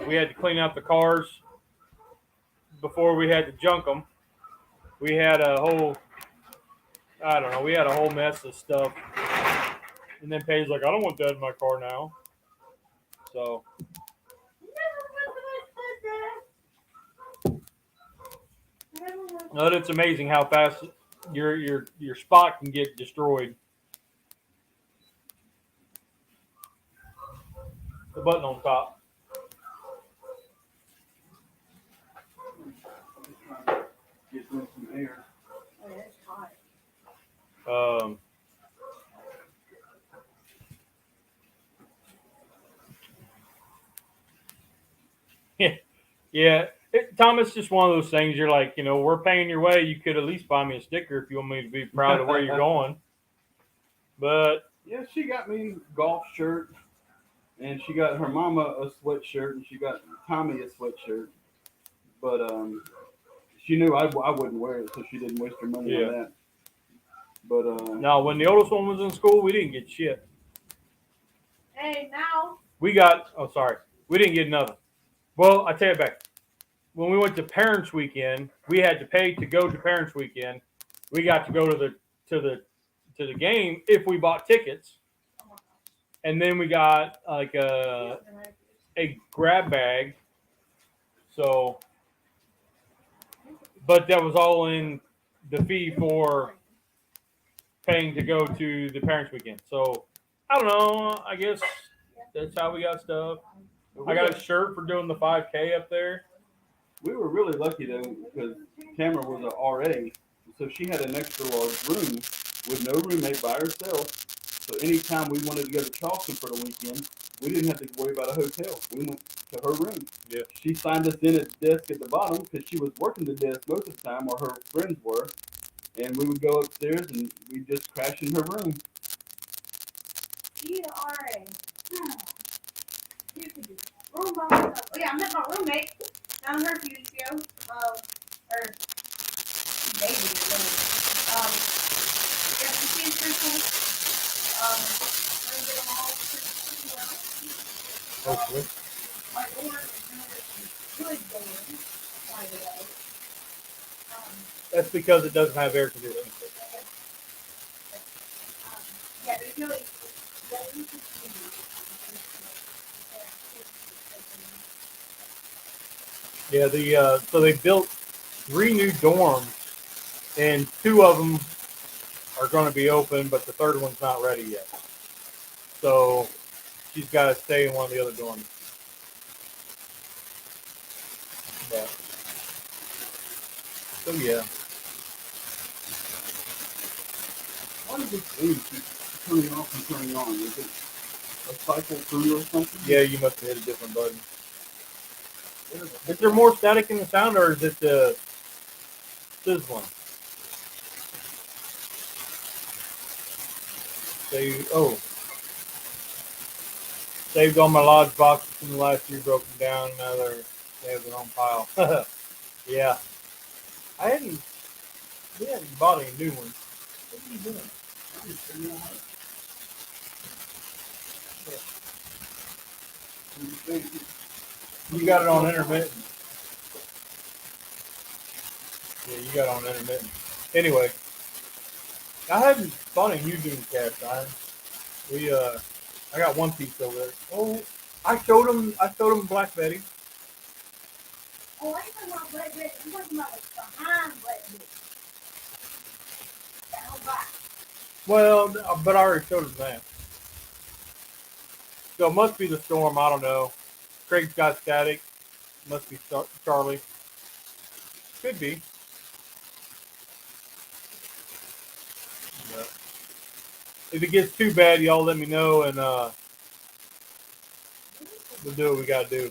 we had to clean out the cars before we had to junk them, we had a whole mess of stuff. And then Paige's like, I don't want that in my car now. So but it's amazing how fast your spot can get destroyed. The button on top. Get some air. Oh, yeah, it's hot. Yeah. Tom, it's just one of those things. You're like, we're paying your way. You could at least buy me a sticker if you want me to be proud of where you're going. But Yeah, she got me a golf shirt, and she got her mama a sweatshirt, and she got Tommy a sweatshirt. But she knew I wouldn't wear it, so she didn't waste her money on that. But no, when the oldest one was in school, we didn't get shit. Hey, now. We didn't get nothing. Well, I take it back. When we went to Parents Weekend, we had to pay to go to Parents Weekend. We got to go to the game if we bought tickets, and then we got like a grab bag. So, but that was all in the fee for paying to go to the Parents Weekend. So I don't know. I guess that's how we got stuff. I got a shirt for doing the 5K up there. we were really lucky though, because Tamara was an RA, so she had an extra large room with no roommate by herself. So anytime we wanted to go to Charleston for the weekend, we didn't have to worry about a hotel. We went to her room. Yeah. She signed us in at the desk at the bottom because she was working the desk most of the time, or her friends were. And we would go upstairs and we'd just crash in her room. You are a. You could do that. Oh yeah, I met my roommate down her a few weeks ago. Or baby. Yeah, she seems pretty cool. Get them all pretty well. Hopefully. My door is good door, by the way. That's because it doesn't have air conditioning. Yeah, there's really. Yeah, so they built 3 new dorms, and 2 of them are going to be open, but the third one's not ready yet. So she's got to stay in one of the other dorms. But, so yeah. Why does this thing keep turning off and turning on? Is it a cycle through or something? Yeah, you must have hit a different button. Is there more static in the sound, or is it the sizzling? Saved all my Lodge boxes from the last year, broke them down. Now they have their own pile. Yeah. We hadn't bought any new ones. What are you doing? You got it on intermittent. Yeah, you got it on intermittent. Anyway, I hadn't bought any new doing cast iron. I got one piece over there. Oh, I showed him Black Betty. Oh, I ain't talking about Black Betty. I'm talking about like behind Black Betty. That whole box. Well, but I already showed him that. So it must be the storm. I don't know. Craig's got static. Must be Charlie. Could be. But if it gets too bad, y'all let me know, and we'll do what we gotta do.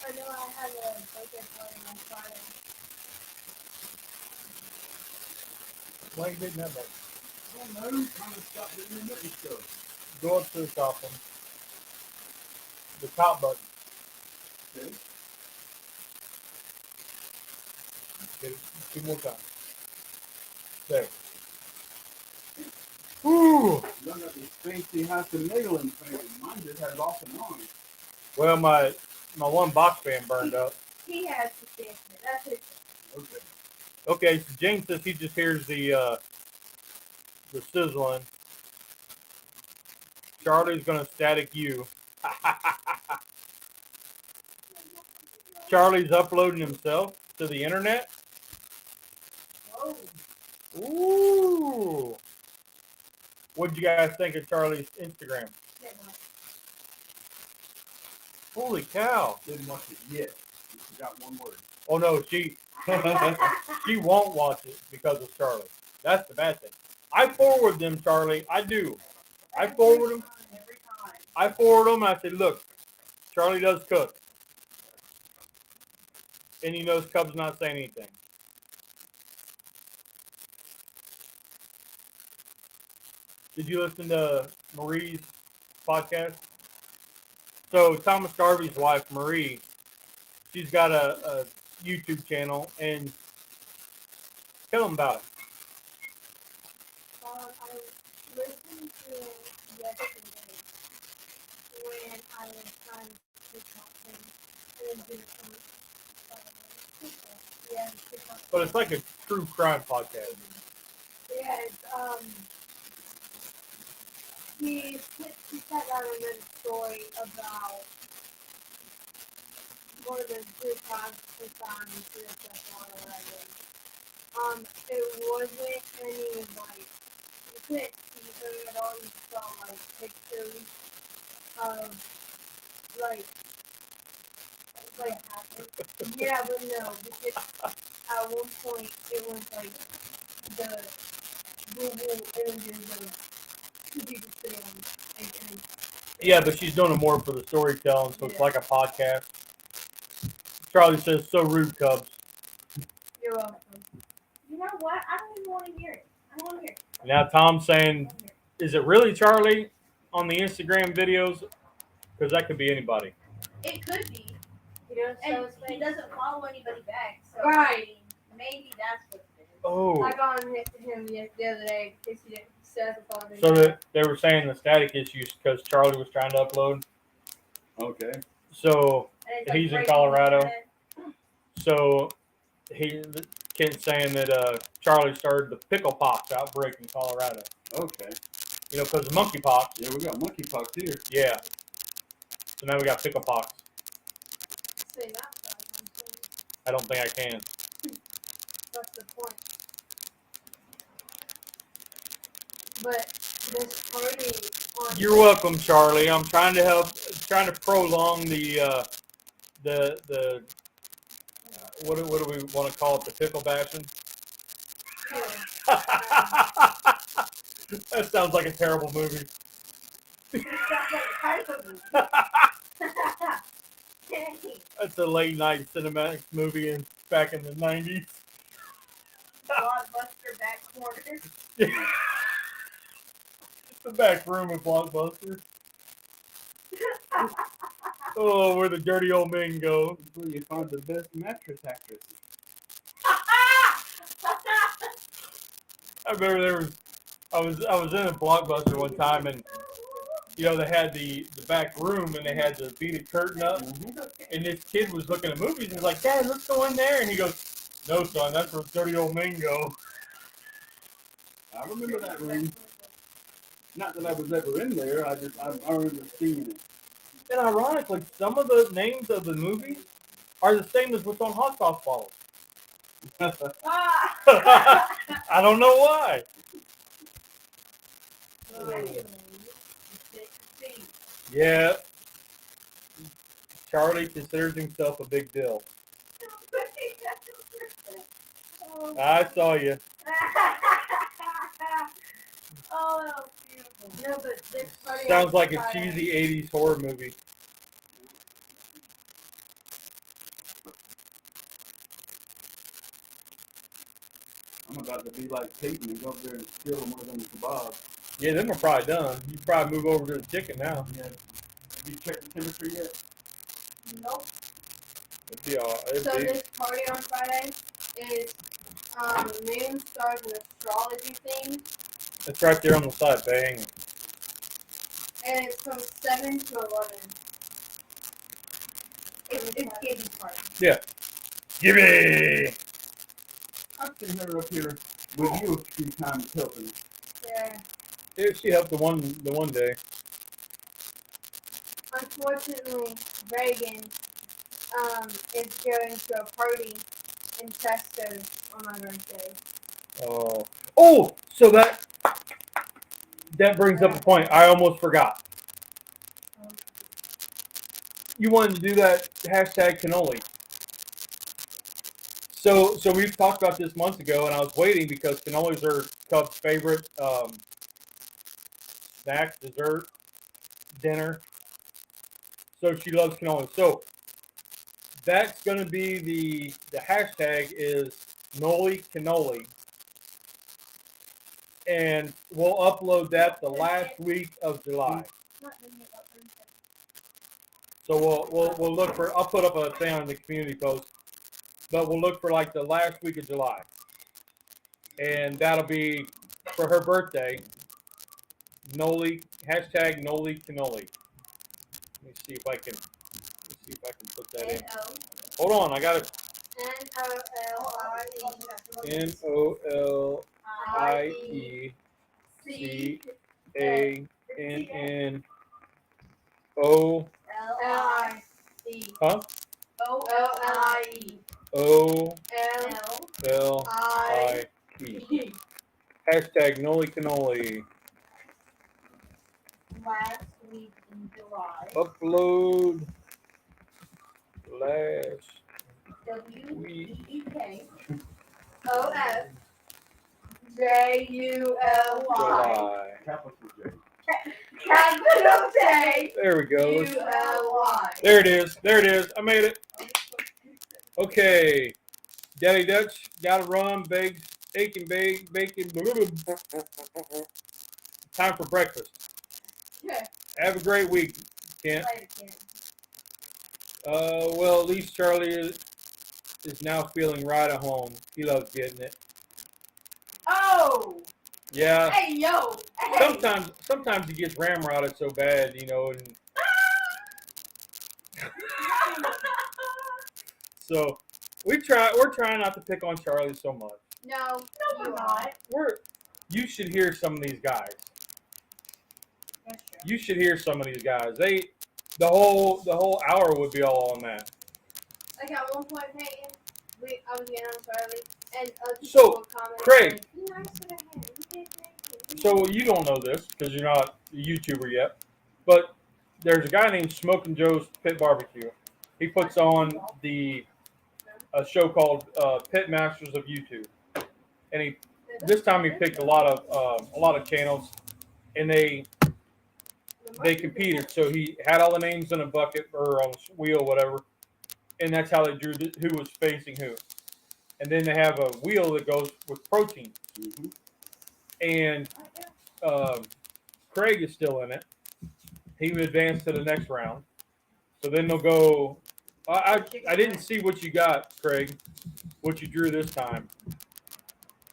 I know I had a birthday party on Friday. Why you didn't have that? I don't know. Trying to stop the intermittent stuff. Go up to the top one. The top button. Okay. Get it 2 more times. There. Woo! You don't got this fancy hyphenailing thing. Mine just has off and on. Well, my one box fan burned up. He has to fix it. That's it. Okay. Okay, so James says he just hears the sizzling. Charlie's gonna static you. Charlie's uploading himself to the internet. Whoa. Ooh. What'd you guys think of Charlie's Instagram? Holy cow. Didn't watch it yet. You forgot one word. Oh no, she won't watch it because of Charlie. That's the bad thing. I forward them, Charlie. I do. I forward them. Every time. I forward them. I say, look, Charlie does cook. And he knows Cub's not saying anything. Did you listen to Marie's podcast? So Thomas Garvey's wife, Marie, she's got a YouTube channel, and tell them about it. I listened to yesterday when I was trying to talk to him and do some yeah, But it's like a true crime podcast. yeah, it's he sat down and read a story about one of the good times we found in CSF or whatever. It wasn't any like you couldn't see her at all. You saw like pictures of like yeah, but no, because at one point it was like the Google images of two people sitting and Yeah, but she's doing it more for the storytelling, so it's Yeah. like a podcast. Charlie says, so rude, Cubs. you're welcome. You know what? I don't even want to hear it. I don't want to hear it. Now Tom's I saying, don't wanna hear is it really Charlie on the Instagram videos? Because that could be anybody. it. It could be. You know, And so he doesn't follow anybody back. So Right. I mean, maybe that's what it is. Oh. I got on him the other day because he didn't set up on So that they were saying the static issues because Charlie was trying to upload. Okay. So And it's he's in breaking Colorado. the internet. So Kent's saying that Charlie started the pickle pox outbreak in Colorado. Okay. You know, because of monkeypox. Yeah, we got monkeypox here. Yeah. So now we got pickle pox. Say that 5 times. I don't think I can. That's the point. But this party on You're welcome, Charlie. I'm trying to help, trying to prolong the what do we want to call it? The pickle bashing. That sounds like a terrible movie. That's a late night cinematic movie back in the 90s. Blockbuster back corner. The back room of Blockbuster. Oh, where the dirty old men go. That's where you find the best mattress actresses. I remember I was in a Blockbuster one time, and you know they had the back room and they had the beaded curtain up, and this kid was looking at movies and he's like, "Dad, let's go in there," and he goes, "No, son, that's where dirty old men go." I remember that room. Not that I was ever in there. I remember seeing it. And ironically, some of the names of the movies are the same as what's on hot sauce bottles. I don't know why. Yeah. Charlie considers himself a big deal. I saw you. Oh, that was beautiful. No, but this party Sounds like a Friday. cheesy 80s horror movie. I'm about to be like Peyton and go up there and steal one of them kebabs. Yeah, them are probably done. You probably move over to the chicken now. Yeah. Have you checked the temperature yet? Nope. It'd be all, it'd So be, this party on Friday is moon, stars, and astrology theme, it's right there on the side, bang. and it's from 7 to 11. It's Gibby's party. Gimme! I've seen her up here with you a few times helping. Yeah. Yeah, she helped the one day. Unfortunately, Reagan is going to a party in Tesco's on my birthday. Oh, so that brings up a point. I almost forgot. You wanted to do that hashtag cannoli. So we've talked about this months ago, and I was waiting because cannolis are Cub's favorite snack, dessert, dinner. So she loves cannoli. So that's going to be the hashtag is Noli Cannoli. And we'll upload that the last week of July. So we'll look for, I'll put up a thing on the community post, but we'll look for like the last week of July. And that'll be for her birthday, hashtag Noli Cannoli. Let me see if I can put that in. Hold on, I got it. NOLIECANNN huh? OLIE. Hashtag Noli Cannoli. Last week in July. Upload last WEEKOFJULY. July. Capital J. Capital J. There we go. ULY. There it is. I made it. Okay. Daddy Dutch, gotta run, bake, bacon. Time for breakfast. Yeah. Have a great week, Kent. Well, at least Charlie is now feeling right at home. He loves getting it. Oh. Yeah. Hey yo. Hey. Sometimes he gets ramrodded so bad, and so we're trying not to pick on Charlie so much. No, we're not. You should hear some of these guys. That's true. You should hear some of these guys. The whole hour would be all on that. Like at one point, Peyton, I was getting on Charlie, and So, people would comment, Craig. like, be nice to him. He did great. So you don't know this because you're not a YouTuber yet, but there's a guy named Smoking Joe's Pit Barbecue. He puts on a show called Pit Masters of YouTube, and this time he picked a lot of channels, and they competed. So he had all the names in a bucket or on a wheel, whatever, and that's how they drew who was facing who. And then they have a wheel that goes with protein. Mm-hmm. And Craig is still in it. He would advance to the next round. So then they'll go. I didn't see what you got, Craig, what you drew this time.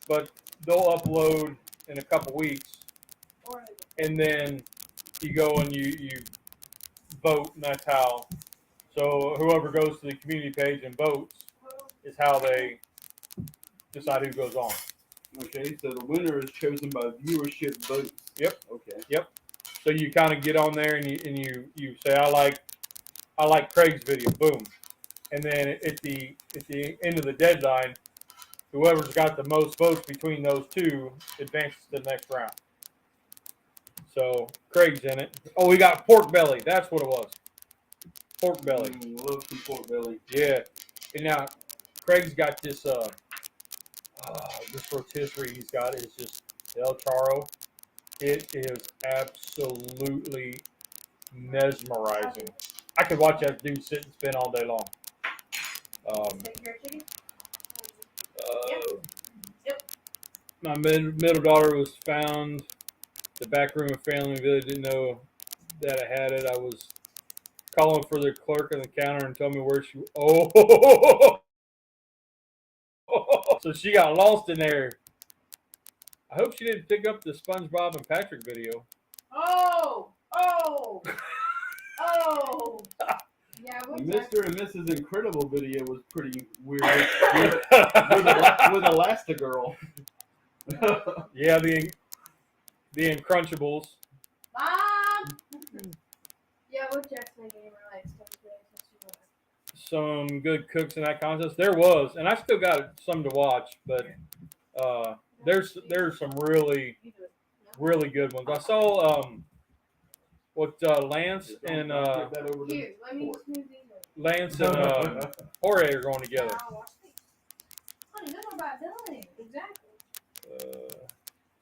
But they'll upload in a couple weeks. And then you go and you vote, and that's how. So whoever goes to the community page and votes is how they decide who goes on. Okay, so the winner is chosen by viewership votes. Yep. Okay. Yep. So you kind of get on there and you say I like Craig's video, boom, and then at the end of the deadline, whoever's got the most votes between those two advances to the next round. So Craig's in it. Oh, we got pork belly. That's what it was. Pork belly. Love some pork belly. Yeah. And now Craig's got this this rotisserie he's got is just El Charo. It is absolutely mesmerizing. I could watch that dude sit and spin all day long. My middle daughter was found. The back room of family really didn't know that I had it. I was calling for the clerk on the counter and told me where she. Oh, so she got lost in there. I hope she didn't pick up the SpongeBob and Patrick video. Oh. Yeah, Mr. and Mrs. Incredible video was pretty weird with Elastigirl. Yeah, the Uncrunchables. Mom. Yeah, we'll check my game related stuff today. Some good cooks in that contest. There was, and I still got some to watch, but there's some really good ones. I saw Lance and Here, let me smooth these over. Lance and Jorge are going together. Honey, that's what about done. Exactly.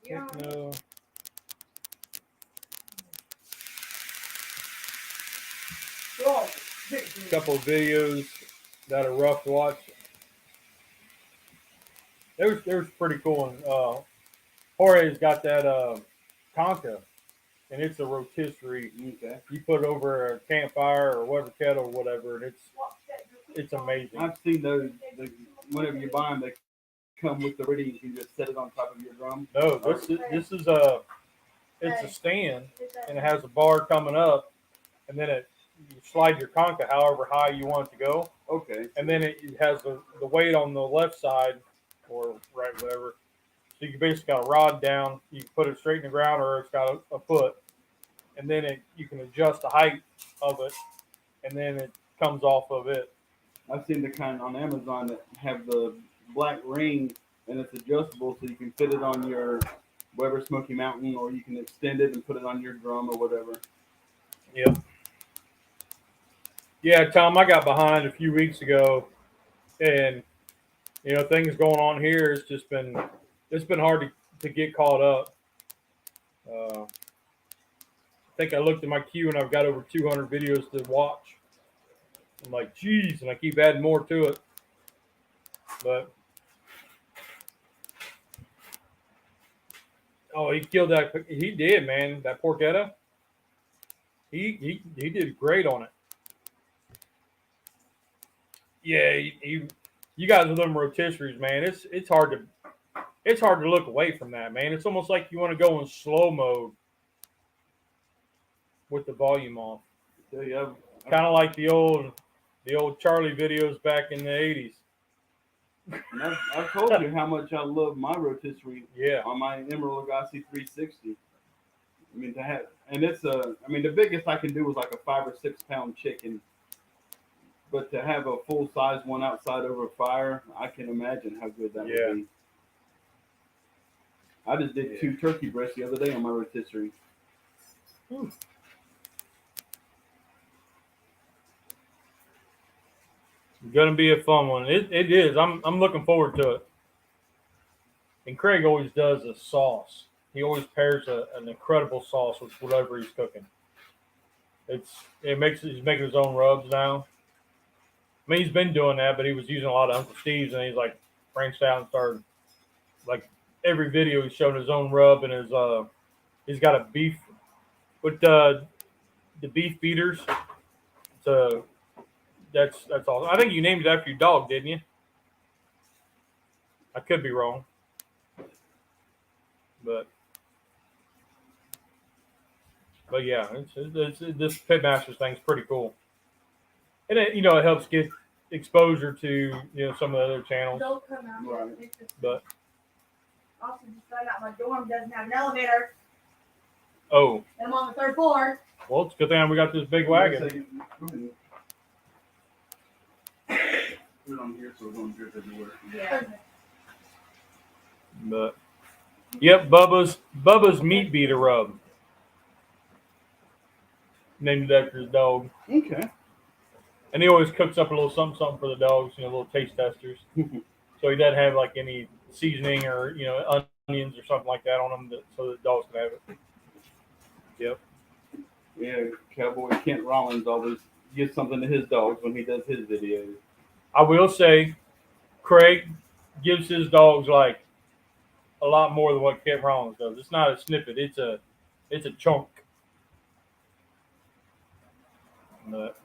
Yeah. No. Oh. A couple of videos that are rough to watch. They was pretty cool. And Jorge's got that concha, and it's a rotisserie. Okay. You put it over a campfire or whatever kettle or whatever, and it's amazing. I've seen those. Whenever you buy them, they come with the ready. You can just set it on top of your drum. No, this is a stand, and it has a bar coming up, and then you slide your concha however high you want it to go. Okay. And then it has the weight on the left side or right, whatever. So you basically got a rod down. You can put it straight in the ground, or it's got a foot, and then you can adjust the height of it, and then it comes off of it. I've seen the kind on Amazon that have the black ring, and it's adjustable, so you can fit it on your Weber Smoky Mountain, or you can extend it and put it on your drum or whatever. Yep. Yeah, Tom, I got behind a few weeks ago, and things going on here. It's been hard to get caught up. I think I looked at my queue and I've got over 200 videos to watch. I'm like, geez, and I keep adding more to it. But he killed that. He did, man. That porchetta. He did great on it. Yeah, you guys with them rotisseries, man. It's hard to look away from that, man. It's almost like you want to go in slow mode with the volume off. Yeah, Kind of like the old Charlie videos back in the 80s. And I've told you how much I love my rotisserie. Yeah. On my Emerald Lagasse 360. I mean, it's the biggest I can do is like a 5 or 6 pound chicken. But to have a full size one outside over a fire, I can imagine how good that would be. I just did 2 turkey breasts the other day on my rotisserie. It's gonna be a fun one. It is. I'm looking forward to it. And Craig always does a sauce. He always pairs an incredible sauce with whatever he's cooking. He's making his own rubs now. I mean, he's been doing that, but he was using a lot of Uncle Steve's, and he's like branched out and started like every video he's showing his own rub, and he's got a beef with the beef beaters. So that's awesome. I think you named it after your dog, didn't you? I could be wrong, but yeah, this Pitmasters thing's pretty cool. And it helps get exposure to some of the other channels. Don't come out. Right. But Also, just found out my dorm doesn't have an elevator, and I'm on the 3rd floor. well, it's a good thing we got this big wagon. Put it on here so it don't drip everywhere. Yeah. But yep, Bubba's meat beater rub. Named it after his dog. Okay. And he always cooks up a little something for the dogs, little taste testers. So he doesn't have like any seasoning or, onions or something like that on them so the dogs can have it. Yep. Yeah, Cowboy Kent Rollins always gives something to his dogs when he does his videos. I will say, Craig gives his dogs like a lot more than what Kent Rollins does. It's not a snippet; it's a chunk. But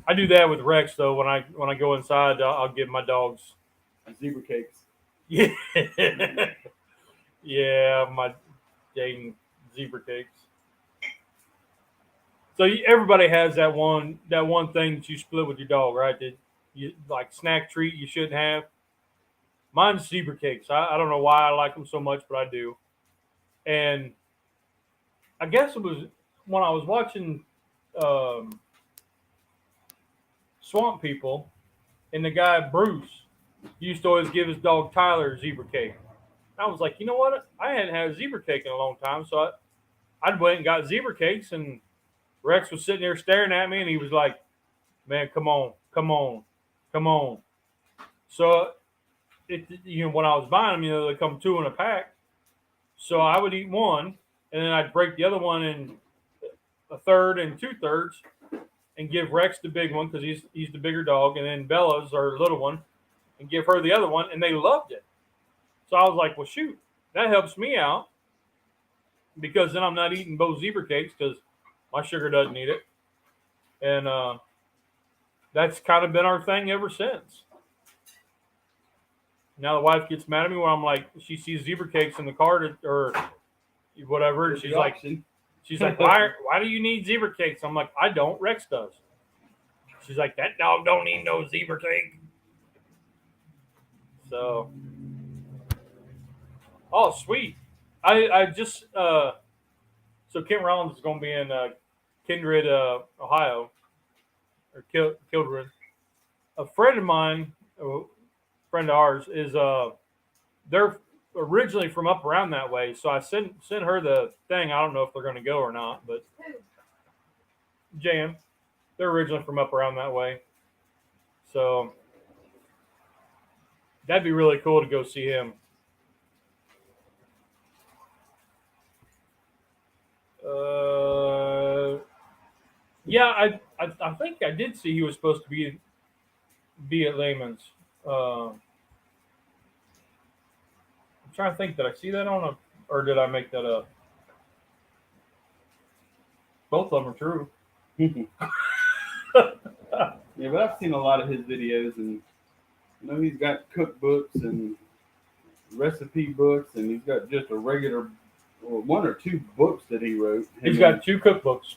I do that with Rex though. When I go inside, I'll give my dogs Zebra cakes. Yeah, yeah, my dang zebra cakes. So everybody has that one thing that you split with your dog, right? That you like snack treat you shouldn't have. Mine's zebra cakes. I don't know why I like them so much, but I do. And I guess it was when I was watching Swamp People, and the guy Bruce used to always give his dog Tyler zebra cake. I was like, you know what? I hadn't had a zebra cake in a long time, so I went and got zebra cakes, and Rex was sitting there staring at me, and he was like, "Man, come on." So when I was buying them, they come 2 in a pack. So I would eat one, and then I'd break the other one in a third and 2/3, and give Rex the big one because he's the bigger dog, and then Bella's our little one, and give her the other one, and they loved it. So I was like, well, shoot, that helps me out because then I'm not eating both zebra cakes because my sugar doesn't eat it. And that's kind of been our thing ever since. Now the wife gets mad at me when I'm like, she sees zebra cakes in the cart or whatever, and she's like, why do you need zebra cakes? I'm like, I don't. Rex does. She's like, that dog don't need no zebra cake. So, oh sweet. I just so Kent Rollins is going to be in Kindred, Ohio, or Kindred. A friend of mine, a friend of ours, is they're originally from up around that way. So I sent her the thing. I don't know if they're going to go or not, but Jan, they're originally from up around that way. So that'd be really cool to go see him. Yeah, I think I did see he was supposed to be at Lehman's. I'm trying to think, did I see that or did I make that up? Both of them are true. Yeah, but I've seen a lot of his videos, and he's got cookbooks and recipe books, and he's got just a regular 1 or 2 books that he wrote. He's got 2 cookbooks.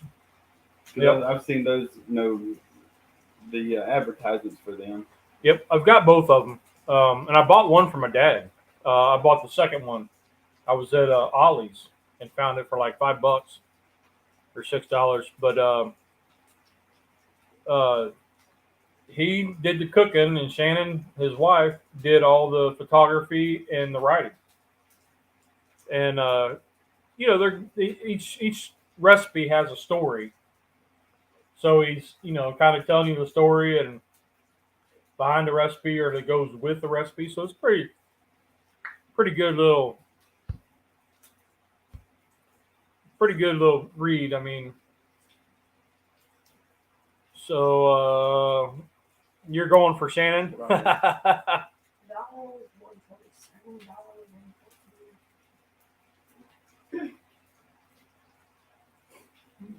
Yep. I've seen those, the advertisements for them. Yep, I've got both of them, and I bought one for my dad. I bought the second one. I was at Ollie's and found it for like $5 or $6. But he did the cooking, and Shannon, his wife, did all the photography and the writing. And each recipe has a story. So he's kind of telling you the story and behind the recipe or that goes with the recipe. So it's pretty good little read. I mean, so you're going for Shannon? Right.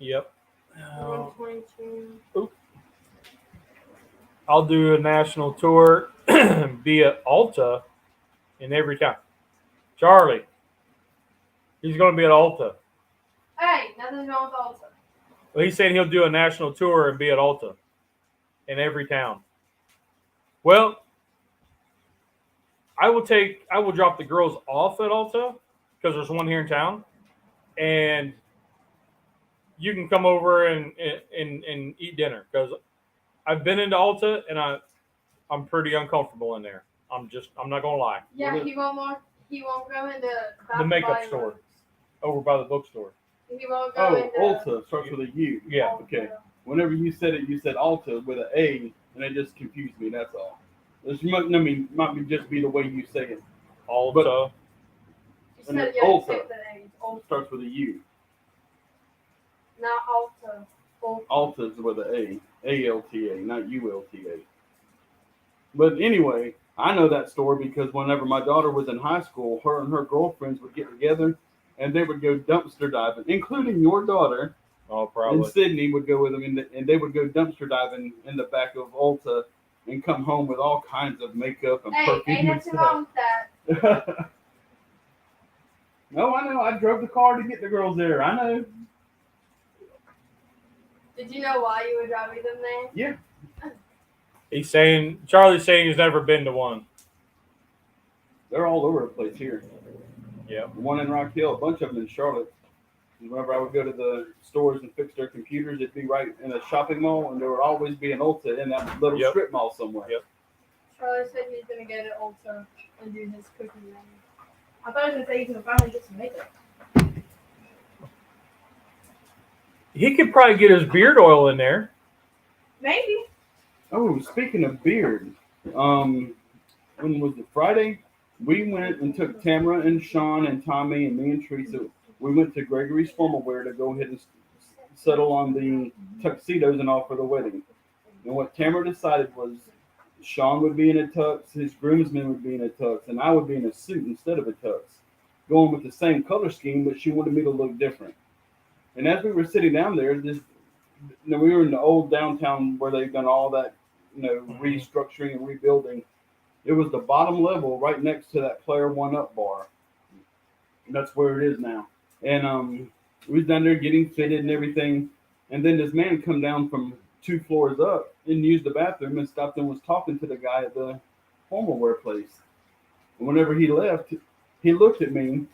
Yep. 122. I'll do a national tour via Alta in every town. Charlie, he's going to be at Alta. Hey, nothing's wrong with Alta. Well, he said he'll do a national tour and be at Alta in every town. Well, I will drop the girls off at Alta because there's one here in town, and you can come over and eat dinner because I've been into Alta and I'm pretty uncomfortable in there. I'm not gonna lie. Yeah, he won't go into the makeup store over by the bookstore. He won't go into Ulta starts with a U. Yeah. Okay. Whenever you said it, you said Alta with an A, and it just confused me. That's all. This might just be the way you say it. Alta. You And said it's you had to Ulta. take the names. Ulta. Starts with a U. Not Alta. Ulta. Alta's with an A. A-L-T-A, not U-L-T-A. But anyway, I know that story because whenever my daughter was in high school, her and her girlfriends would get together and they would go dumpster diving, including your daughter. Oh, And probably. Sydney would go with them, and they would go dumpster diving in the back of Ulta and come home with all kinds of makeup and Hey, perfume ain't and nothing wrong with that. stuff. No, I know. I drove the car to get the girls there. I know. Did you know why you were driving them there? Yeah, Charlie's saying he's never been to one. they're all over the place here. Yeah. One in Rock Hill, a bunch of them in Charlotte. Whenever I would go to the stores and fix their computers, it'd be right in a shopping mall, and there would always be an Ulta in that little Yep. strip mall somewhere. Yep. Charlie said he's gonna get an Ulta and do his cooking menu. I thought he was going to say he's going to finally get some makeup. He could probably get his beard oil in there. Maybe. Oh, speaking of beard, when was it? Friday? We went and took Tamara and Sean and Tommy and me and Teresa. We went to Gregory's Formal Wear to go ahead and settle on the tuxedos and all for the wedding. And what Tamara decided was Sean would be in a tux, his groomsmen would be in a tux, and I would be in a suit instead of a tux. Going with the same color scheme, but she wanted me to look different. And as we were sitting down there, we were in the old downtown where they've done all that, restructuring and rebuilding. It was the bottom level right next to that Player One Up bar. And that's where it is now. And we was down there getting fitted and everything. And then this man come down from 2 floors up and used the bathroom and stopped and was talking to the guy at the formal wear place. And whenever he left, he looked at me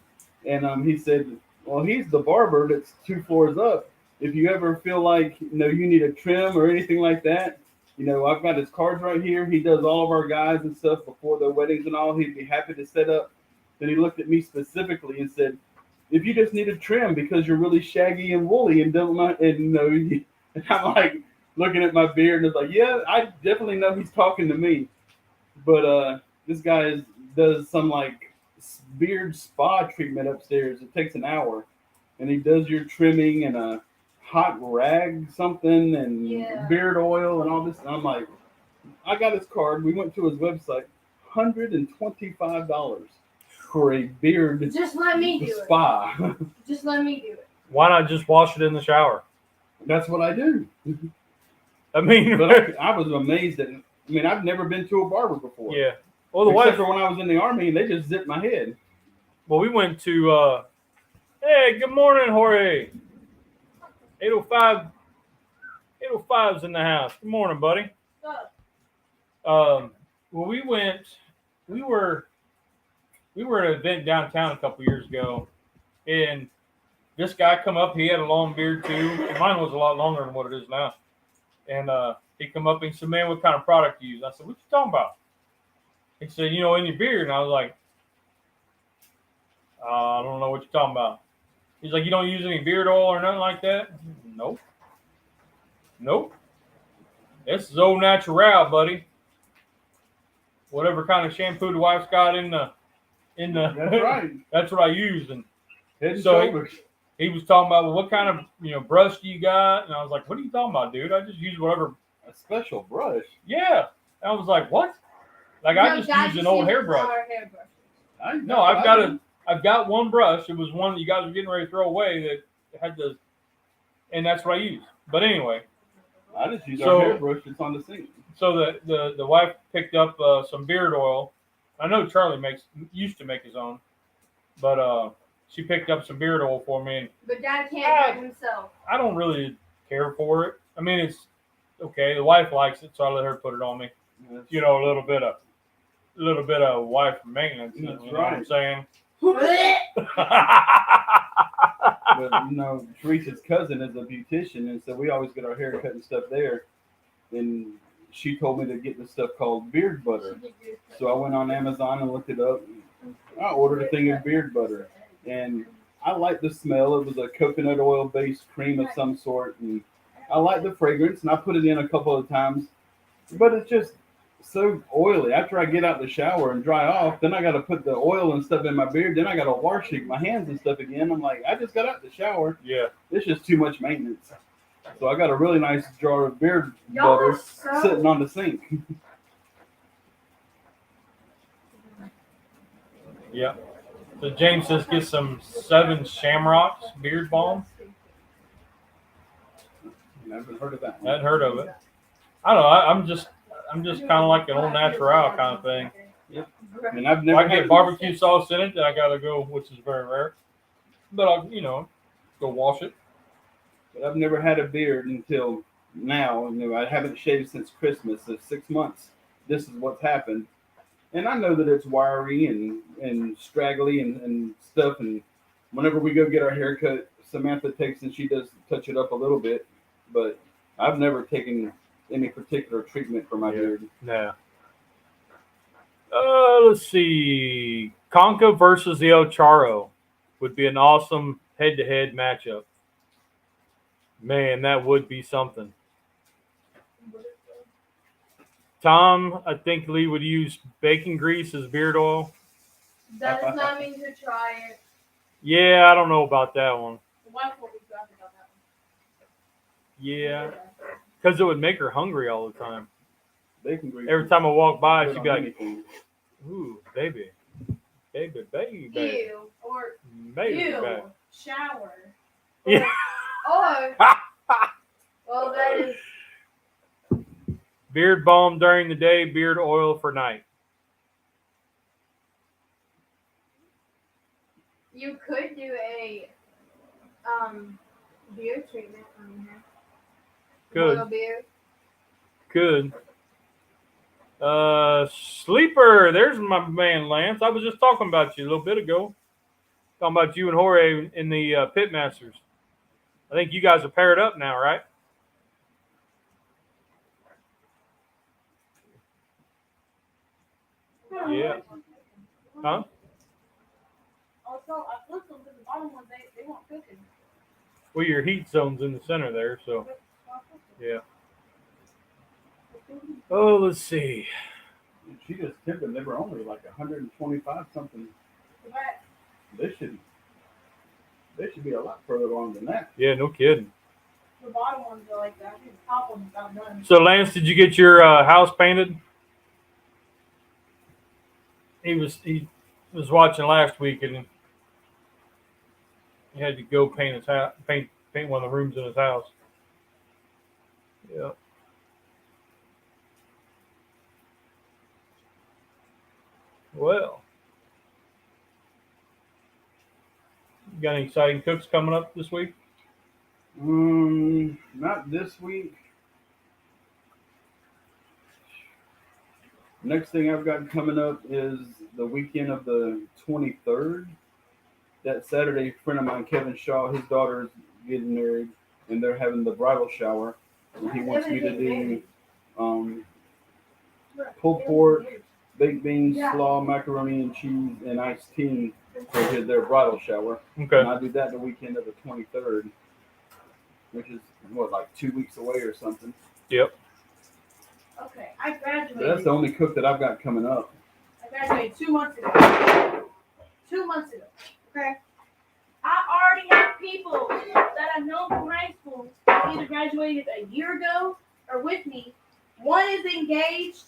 and he said, well, he's the barber that's 2 floors up. If you ever feel like, you need a trim or anything like that, I've got his cards right here. He does all of our guys and stuff before their weddings and all. He'd be happy to set up. Then he looked at me specifically and said, if you just need a trim because you're really shaggy and woolly and don't mind, and I'm like looking at my beard and it's like, yeah, I definitely know he's talking to me. But this guy does some like beard spa treatment upstairs. It takes an hour, and he does your trimming and a hot rag something and beard oil and all this. And I'm like, I got his card. We went to his website, $125 for a beard Just let me do spa. it. Just let me do it. Why not just wash it in the shower? That's what I do. I mean, But I was amazed at. I've never been to a barber before. yeah. Well, Except for when I was in the Army, and they just zipped my head. Well, we went to. Hey, good morning, Jorge. 805. 805's in the house. Good morning, buddy. Well, we were at an event downtown a couple years ago, and this guy come up. He had a long beard too. Mine was a lot longer than what it is now. And he come up and he said, "Man, what kind of product do you use?" I said, "What you talking about?" He said, "In your beard." And I was like, "I don't know what you're talking about." He's like, "You don't use any beard oil or nothing like that?" Nope. This is au natural, buddy. Whatever kind of shampoo the wife's got in the. That's right. That's what I used. And Head and so shoulders. he was talking about, well, what kind of brush do you got? And I was like, what are you talking about, dude? I just use whatever. A special brush. Yeah. And I was like, what? Like, I just use an old hairbrush. No, I've got one brush. It was one that you guys were getting ready to throw away that had and that's what I use. But anyway. I just use our hairbrush that's on the sink. So the wife picked up some beard oil. I know Charlie used to make his own, but she picked up some beard oil for me. But Dad can't do it himself. I don't really care for it. I mean, it's okay. The wife likes it, so I let her put it on me. Yes. A little bit of wife maintenance. That's you know what I'm saying? But Teresa's cousin is a beautician, and so we always get our hair cut and stuff there. And she told me to get this stuff called beard butter. So I went on Amazon and looked it up. I ordered a thing of beard butter, and I like the smell. It was a coconut oil based cream of some sort, and I like the fragrance. And I put it in a couple of times, but it's just so oily. After I get out the shower and dry off, then I got to put the oil and stuff in my beard. Then I got to wash it, my hands and stuff again. I'm like, I just got out the shower. Yeah. It's just too much maintenance. So I got a really nice jar of beard Y'all butter are so- sitting on the sink. Yeah. So James says get some 7 Shamrocks beard balm. Never heard of that I one. hadn't heard of it. I don't know. I'm just kind of like an old natural kind of thing. And I've If never I get had barbecue sauce in it, then I gotta go, which is very rare. But I'll, go wash it. But I've never had a beard until now. I haven't shaved since Christmas. So 6 months. This is what's happened. And I know that it's wiry and straggly and stuff. And whenever we go get our hair cut, Samantha takes and she does touch it up a little bit. But I've never taken any particular treatment for my beard. Yeah. Let's see. Conca versus the El Charo would be an awesome head-to-head matchup. Man, that would be something. Tom, I think Lee would use bacon grease as beard oil. That does not mean to try it. Yeah, I don't know about that one. The wife will be glad about that Yeah, one. because it would make her hungry all the time. Bacon grease. Every time I walk by, Good she'd on be like, anything. "Ooh, baby, baby, baby, Ew. Or baby, ew. baby." Shower. Yeah. Or, well, that is. Beard balm during the day, beard oil for night. You could do a beard treatment on your hair. Good. Oil beard. Good. Sleeper. There's my man Lance. I was just talking about you a little bit ago. Talking about you and Jorge in the Pitmasters. I think you guys are paired up now, right? Yeah. Huh? Also, I flipped them to the bottom ones. They weren't cooking. Well, your heat zone's in the center there, so yeah. Oh, let's see. She just tipped them. They were only like 125 something. They should be a lot further along than that. Yeah, no kidding. The bottom ones are like that. I think the top ones got done. So, Lance, did you get your house painted? He was watching last week, and he had to go paint his house, paint one of the rooms in his house. Yeah. Well, you got any exciting cooks coming up this week? Not this week. Next thing I've got coming up is the weekend of the 23rd. That Saturday, a friend of mine, Kevin Shaw, his daughter's getting married, and they're having the bridal shower. And he wants me to do pulled pork, baked beans, slaw, macaroni and cheese, and iced tea for their bridal shower. Okay. And I do that the weekend of the 23rd, which is, like 2 weeks away or something. Yep. Okay, I graduated. So that's the only cook that I've got coming up. I graduated 2 months ago. 2 months ago. Okay. I already have people that I've known from high school that either graduated a year ago or with me. One is engaged.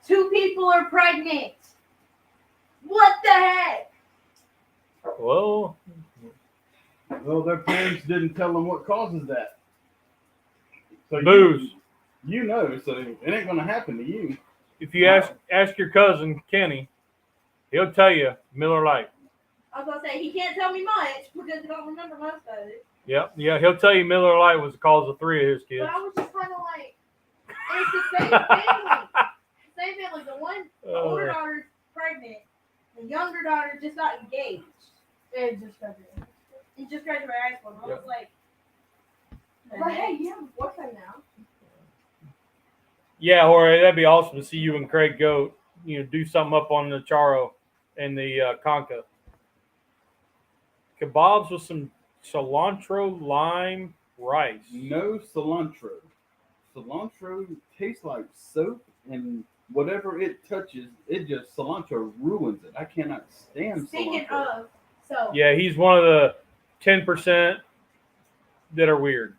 2 people are pregnant. What the heck? Well, Their parents didn't tell them what causes that. So booze. You know, so it ain't gonna happen to you. If you ask your cousin Kenny, he'll tell you Miller Lite. I was gonna say he can't tell me much because I don't remember most of it. Yeah, he'll tell you Miller Lite was the cause of 3 of his kids. But I was just kind of like, it's the same family. Same family. The older daughter's pregnant. The younger daughter just got engaged. And just graduated. And just graduated high school. And I was like, But hey, you have a boyfriend now. Yeah, Jorge, that'd be awesome to see you and Craig go, do something up on the Charo and the Conca. Kabobs with some cilantro lime rice. No cilantro. Cilantro tastes like soap, and whatever it touches, cilantro ruins it. I cannot stand Speaking cilantro. of, so Yeah, he's one of the 10% that are weird.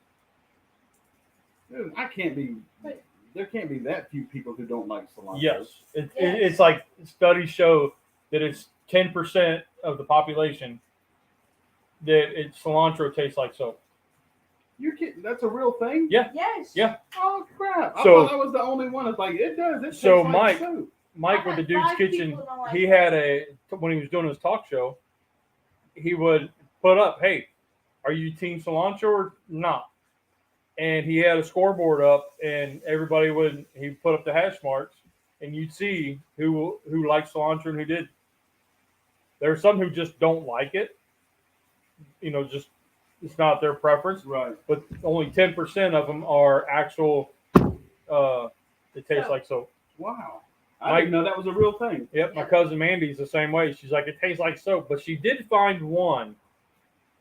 Dude, there can't be that few people who don't like cilantro. Yes, it's like studies show that it's 10% of the population that cilantro tastes like soap. You're kidding? That's a real thing? Yeah. yes, Yeah. Oh crap! I So- thought I was the only one. It's like it does. It tastes So, like Mike- soap. Mike I've with the had Dude's 5 Kitchen, people don't like he that. had when he was doing his talk show, he would put up, "Hey, are you team cilantro or not?" And he had a scoreboard up, and he put up the hash marks, and you'd see who liked cilantro and who didn't. There are some who just don't like it. Just it's not their preference. Right. But only 10% of them are actual. It tastes So- like soap. Wow. I Mike- didn't know that was a real thing. Yep, my cousin Mandy's the same way. She's like, it tastes like soap, but she did find one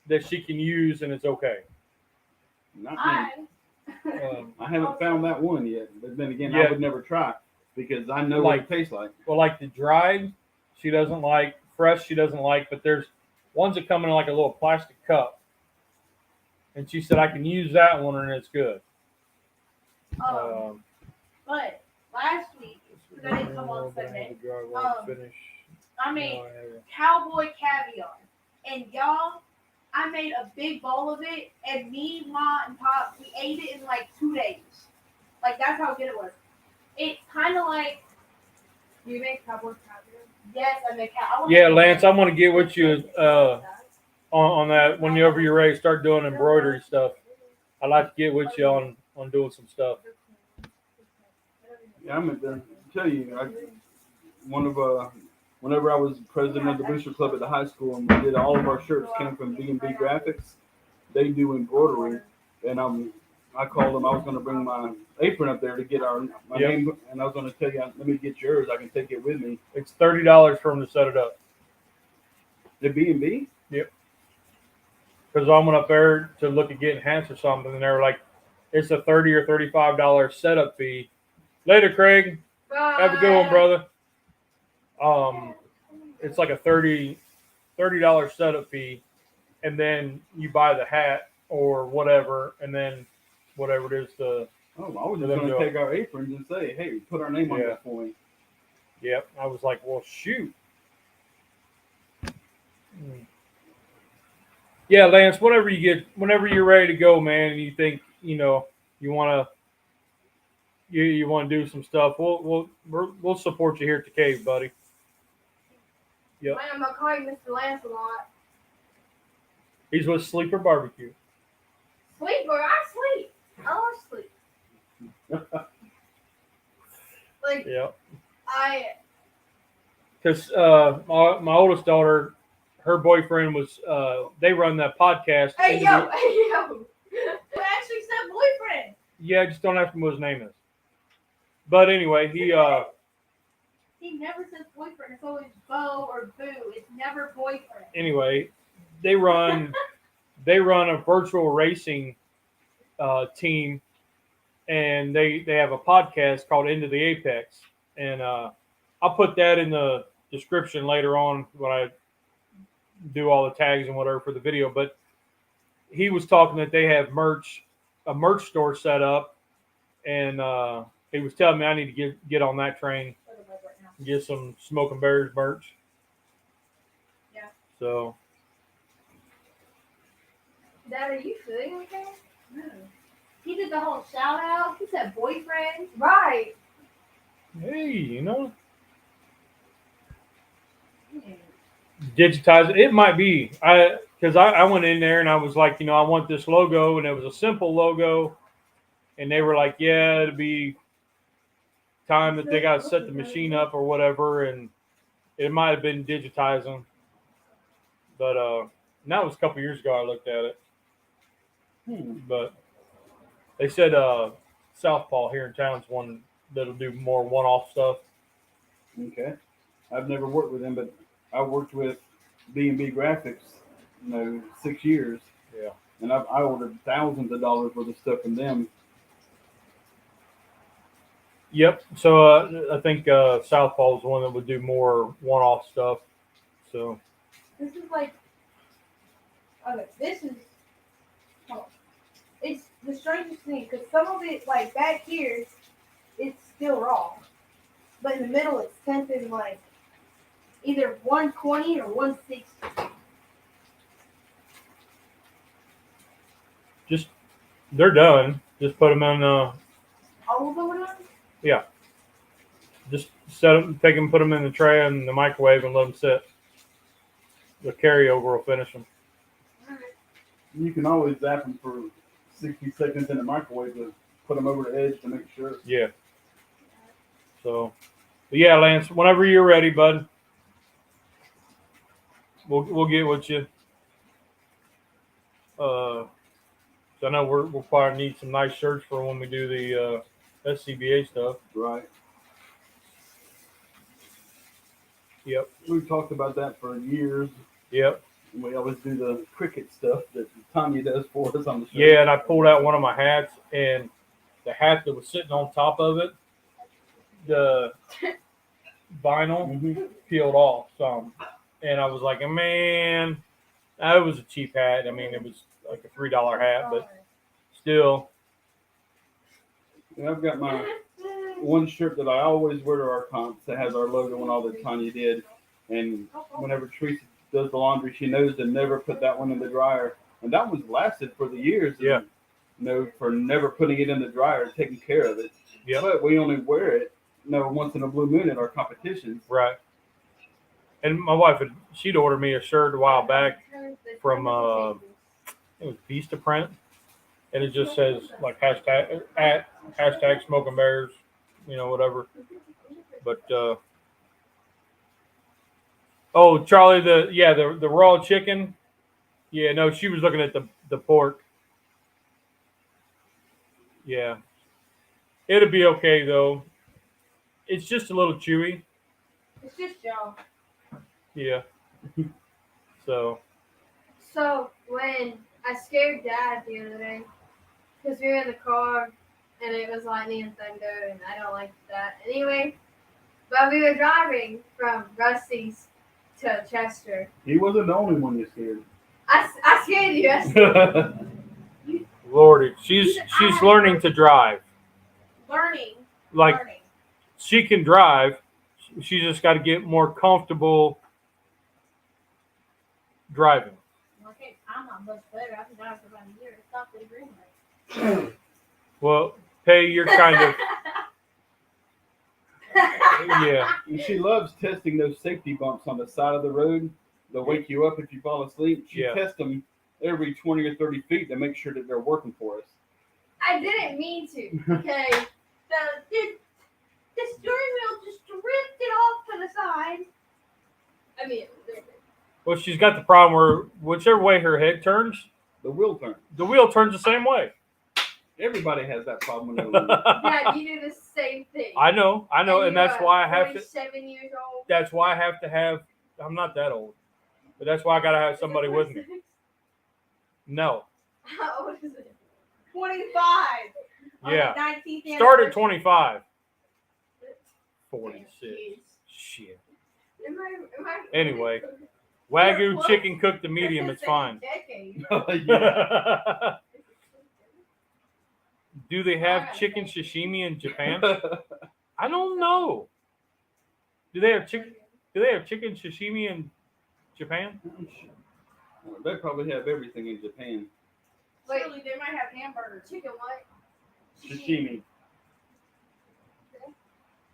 that she can use and it's okay. Not me. I I haven't found that one yet. But then again, Yeah. I would never try because I know Like- what it tastes like. Well, like the dried, she doesn't like. Fresh, she doesn't like. But there's ones that come in like a little plastic cup, and she said I can use that one and it's good. but last week, because I didn't come on Sunday, I made cowboy caviar, and y'all, I made a big bowl of it, and me, Ma, and Pop, we ate it in like 2 days. Like that's how good it was. It's kind of like You make cowboy caviar. yes, I make Yeah, Lance, I want to get with you on that whenever you're ready to start doing embroidery stuff. I'd like to get with you on doing some stuff. Yeah, I'm going to tell you, whenever I was president of the Booster Club at the high school, and we did all of our shirts came from B&B Graphics. They do embroidery, and I called them. I was going to bring my apron up there to get my Yep. name, and I was going to tell you, let me get yours. I can take it with me. It's $30 for them to set it up. The B&B? Because I went up there to look at getting hats or something, and they were like, it's a $30 or $35 setup fee. Later, Craig. Have a good one, brother. It's like a $30 setup fee, and then you buy the hat or whatever, and then whatever it is to. Oh, I was just Let them going do to it. take our aprons and say, hey, put our name on Yeah. this for me. Yep. I was like, well, shoot. Yeah, Lance. Whenever you're ready to go, man, and you think you want to. You want to do some stuff? We'll support you here at the cave, buddy. Yep. Man, I'm gonna call you Mr. Lancelot. He's with Sleeper Barbecue. Sleeper, I sleep. I love sleep. Like Yep. Because my oldest daughter, her boyfriend was. They run that podcast. Hey yo, hey yo. I actually said boyfriend. Yeah, I just don't have to know what his name is. But anyway, he He never says boyfriend. It's always beau or boo. It's never boyfriend. anyway, they run a virtual racing team, and they have a podcast called Into the Apex, and I'll put that in the description later on when I do all the tags and whatever for the video. But he was talking that they have a merch store set up, and he was telling me I need to get on that train. Get some Smoke and Bears merch. Yeah. So. Dad, are you feeling okay? No. He did the whole shout out. He said boyfriend. Right. Hey, digitize it. It might be. Because I went in there and I was like, I want this logo, and it was a simple logo, and they were like, yeah, it'd be time that they got to set the machine up or whatever, and it might have been digitizing. But that was a couple years ago I looked at it. But they said Southpaw here in town's one that'll do more one-off stuff. Okay. I've never worked with them, but I worked with B&B Graphics 6 years. Yeah. And I ordered thousands of dollars worth of stuff from them. Yep. So I think Southpaw is the one that would do more one-off stuff. So This is like, okay, this is, oh, it's the strangest thing because some of it, like back here, it's still raw, but in the middle it's tempted like either 120 or 160. just they're done. Just put them in. All of them are done? Yeah. Just set them, take them, put them in the tray and the microwave, and let them sit. The carryover will finish them. You can always zap them for 60 seconds in the microwave to put them over the edge to make sure. Yeah. So, but yeah, Lance, whenever you're ready, bud, we'll get with you. So I know we'll probably need some nice shirts for when we do the SCBA stuff. Right. Yep. We've talked about that for years. Yep. And we always do the cricket stuff that Tanya does for us on the show. Yeah, and I pulled out one of my hats, and the hat that was sitting on top of it, the vinyl peeled off some. And I was like, man, that was a cheap hat. I mean, it was like a $3 hat, but still. And I've got my one shirt that I always wear to our comps that has our logo and all that Tanya did. And whenever Teresa does the laundry, she knows to never put that one in the dryer. And that one's lasted for the years. Yeah. For never putting it in the dryer, taking care of it. Yeah. But we only wear it, once in a blue moon at our competitions. Right. And my wife, she'd ordered me a shirt a while back from, it was Beast of Print. And it just says like hashtag smoking bears, whatever. But, oh, Charlie, the raw chicken. Yeah, no, she was looking at the pork. Yeah. It'll be okay, though. It's just a little chewy. It's just jaw. Yeah. So when I scared Dad the other day, because we were in the car and it was lightning and thunder, and I don't like that anyway. But we were driving from Rusty's to Chester. He wasn't the only one you scared. I scared you. I scared you. Lordy, she's learning to drive. Learning. She can drive. She just got to get more comfortable driving. Okay, I'm not much better. I've been driving for about a year. It's not the green light. Well, Pay, you're kind of yeah. And she loves testing those safety bumps on the side of the road. They'll wake you up if you fall asleep. She tests them every 20 or 30 feet to make sure that they're working for us. I didn't mean to. Okay. The steering wheel just drifted off to the side. I mean, Well, she's got the problem where whichever way her head turns, The wheel turns. the wheel turns the same way. Everybody has that problem when they're little. Dad, you do the same thing. I know, and that's why I have to. 7 years old. That's why I have to have. I'm not that old, but that's why I gotta have somebody with me. No. How old is it? 25. Yeah. 19th Start at 25. 46. Shit. Am I Anyway, Wagyu chicken cooked to medium. It's fine. Decade. Yeah. Do they have chicken sashimi in Japan? I don't know. Do they have chicken sashimi in Japan? They probably have everything in Japan. Wait. Surely they might have hamburgers. Chicken what? Sashimi.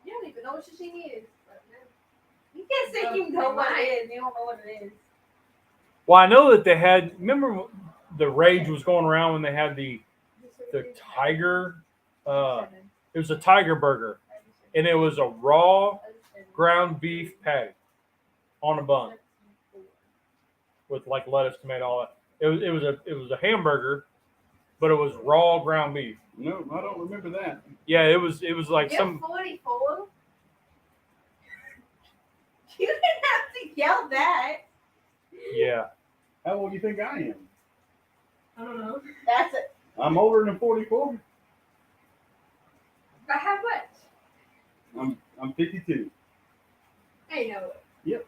You don't even know what sashimi is. You can't say you know what it is. You don't know what it is. Well, I know that they had. Remember, the rage was going around when they had the tiger. It was a tiger burger, and it was a raw ground beef patty on a bun with like lettuce, tomato, all that. It was a hamburger, but it was raw ground beef. No, I don't remember that. Yeah, it was like You're some. 44. You didn't have to yell that. Yeah. How old do you think I am? I don't know. That's it. I'm older than 44. But how much? I'm 52. I know it.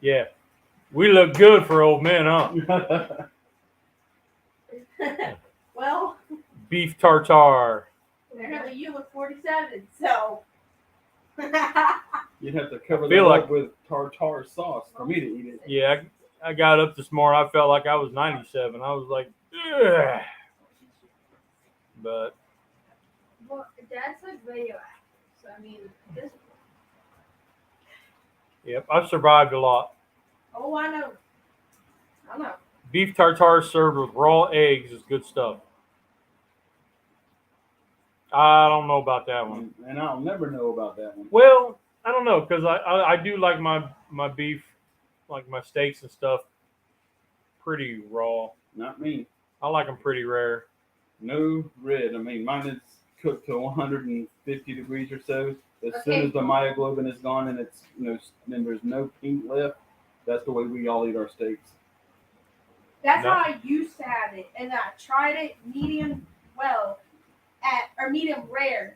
Yeah. We look good for old men, huh? Well, Beef tartare. apparently you look 47, so. You'd have to cover Feel that like- up with tartar sauce for me to eat it. Yeah, I got up this morning. I felt like I was 97. I was like, ugh. But Well, Dad's like radioactive, so I mean, this. yep, I've survived a lot. Oh, I know. I know. Beef tartare served with raw eggs is good stuff. I don't know about that one. And I'll never know about that one. Well, I don't know because I do like my beef, like my steaks and stuff, pretty raw. Not me. I like them pretty rare. No red. I mean, mine is cooked to 150 degrees or so. As soon Okay. as the myoglobin is gone and it's then there's no pink left. That's the way we all eat our steaks. That's No. how I used to have it, and I tried it medium well or medium rare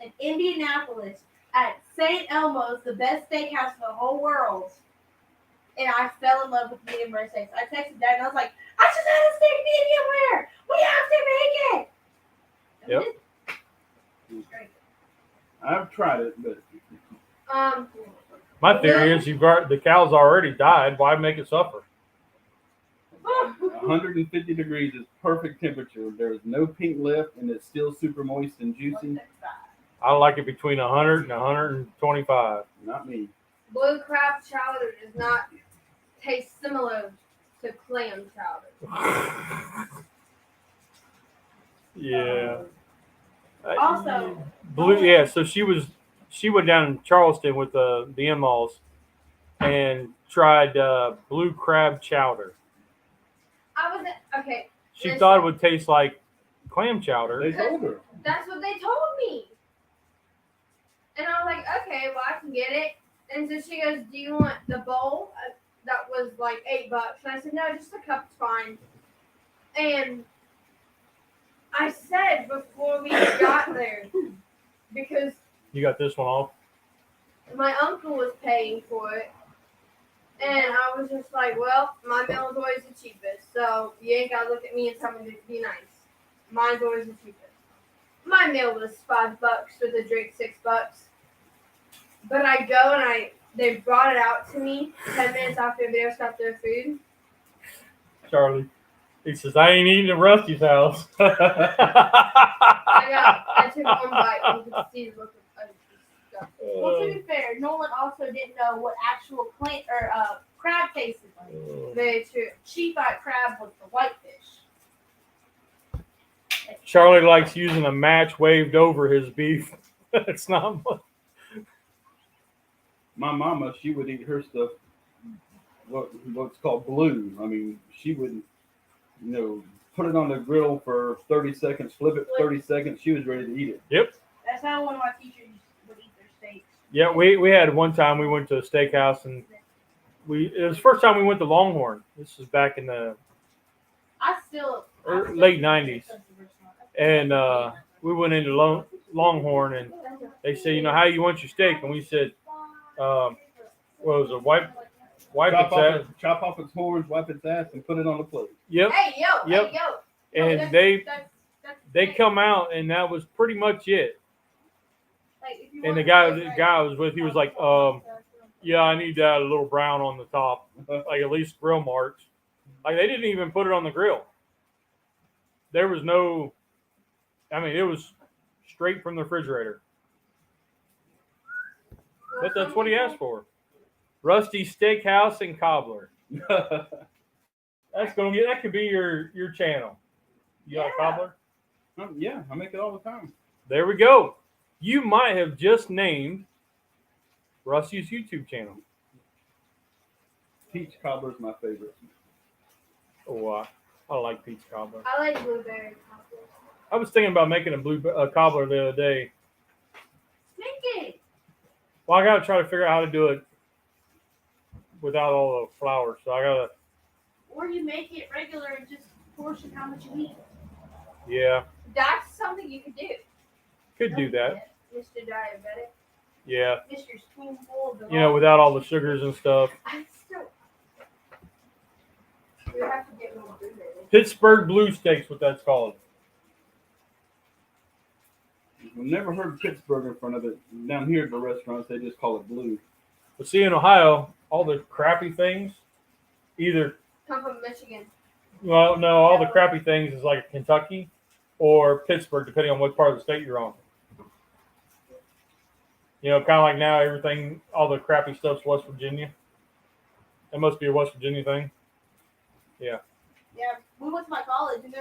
in Indianapolis at St. Elmo's, the best steakhouse in the whole world. And I fell in love with medium rare steaks. I texted Dad and I was like, I just had a steak medium rare. We have to make it. And we Yep. did. It was great. I've tried it, but My theory is the cow's already died. Why make it suffer? 150 degrees is perfect temperature. There's no pink left, and it's still super moist and juicy. I like it between 100 and 125. Not me. Blue crab chowder does not taste similar to clam chowder. Yeah. Also- Blue. Yeah. So she went down in Charleston with the in-laws and tried blue crab chowder. I was okay. She Listen. thought it would taste like clam chowder. They told her. That's what they told me. And I was like, okay, well, I can get it. And so she goes, do you want the bowl? That was like $8. And I said, no, just a cup's fine. And I said before we got there, because You got this one off. my uncle was paying for it. And I was just like, well, my meal is always the cheapest. So you ain't got to look at me and tell me to be nice. Mine's always the cheapest. My meal was $5 with a drink, $6. But I go and they brought it out to me 10 minutes after they stopped their food. Charlie. He says, I ain't eating at Rusty's house. I took one bite and you could see the look of stuff. Well, to be fair, Nolan also didn't know what actual crab tasted like. Very true. She thought crab was the whitefish. Charlie likes using a match waved over his beef. It's not much. My mama, she would eat her stuff what's called blue. I mean, she would, put it on the grill for 30 seconds, flip it 30 seconds. She was ready to eat it. That's how one of my teachers would eat their steaks. Yeah, we had one time we went to a steakhouse and it was the first time we went to Longhorn. This was back in the late 90s. And we went into Longhorn and they said, how you want your steak? And we said, what was it, wipe its ass? Chop off its horns, wipe its ass, and put it on the plate. Yep. Hey, yo, Yep. hey, yo. And they come out and that was pretty much it. And the guy I was with, he was like, yeah, I need that a little brown on the top, like at least grill marks. Like they didn't even put it on the grill. There was no, it was straight from the refrigerator. But that's what he asked for. Rusty Steakhouse and Cobbler. That could be your channel. You got a cobbler? Yeah, I make it all the time. There we go. You might have just named Rusty's YouTube channel. Peach cobbler's my favorite. Oh, I like peach cobbler. I like blueberry cobbler. I was thinking about making a cobbler the other day. Make it. Well, I got to try to figure out how to do it without all the flour. So I gotta. Or you make it regular and just portion how much you eat. Yeah, That's something you could do. could do that. Mr. Diabetic. Yeah, Mr. Spoonful of you know, without all the sugars and stuff. I still. We have to get more food. Pittsburgh blue steaks, what that's called. I've never heard Pittsburgh in front of it. Down here at the restaurants, they just call it blue. But see, in Ohio, all the crappy things, either Come from Michigan. well, no, all the crappy things is like Kentucky or Pittsburgh, depending on what part of the state you're on. You know, kind of like now, everything, all the crappy stuff's West Virginia. That must be a West Virginia thing. Yeah, we went to my college and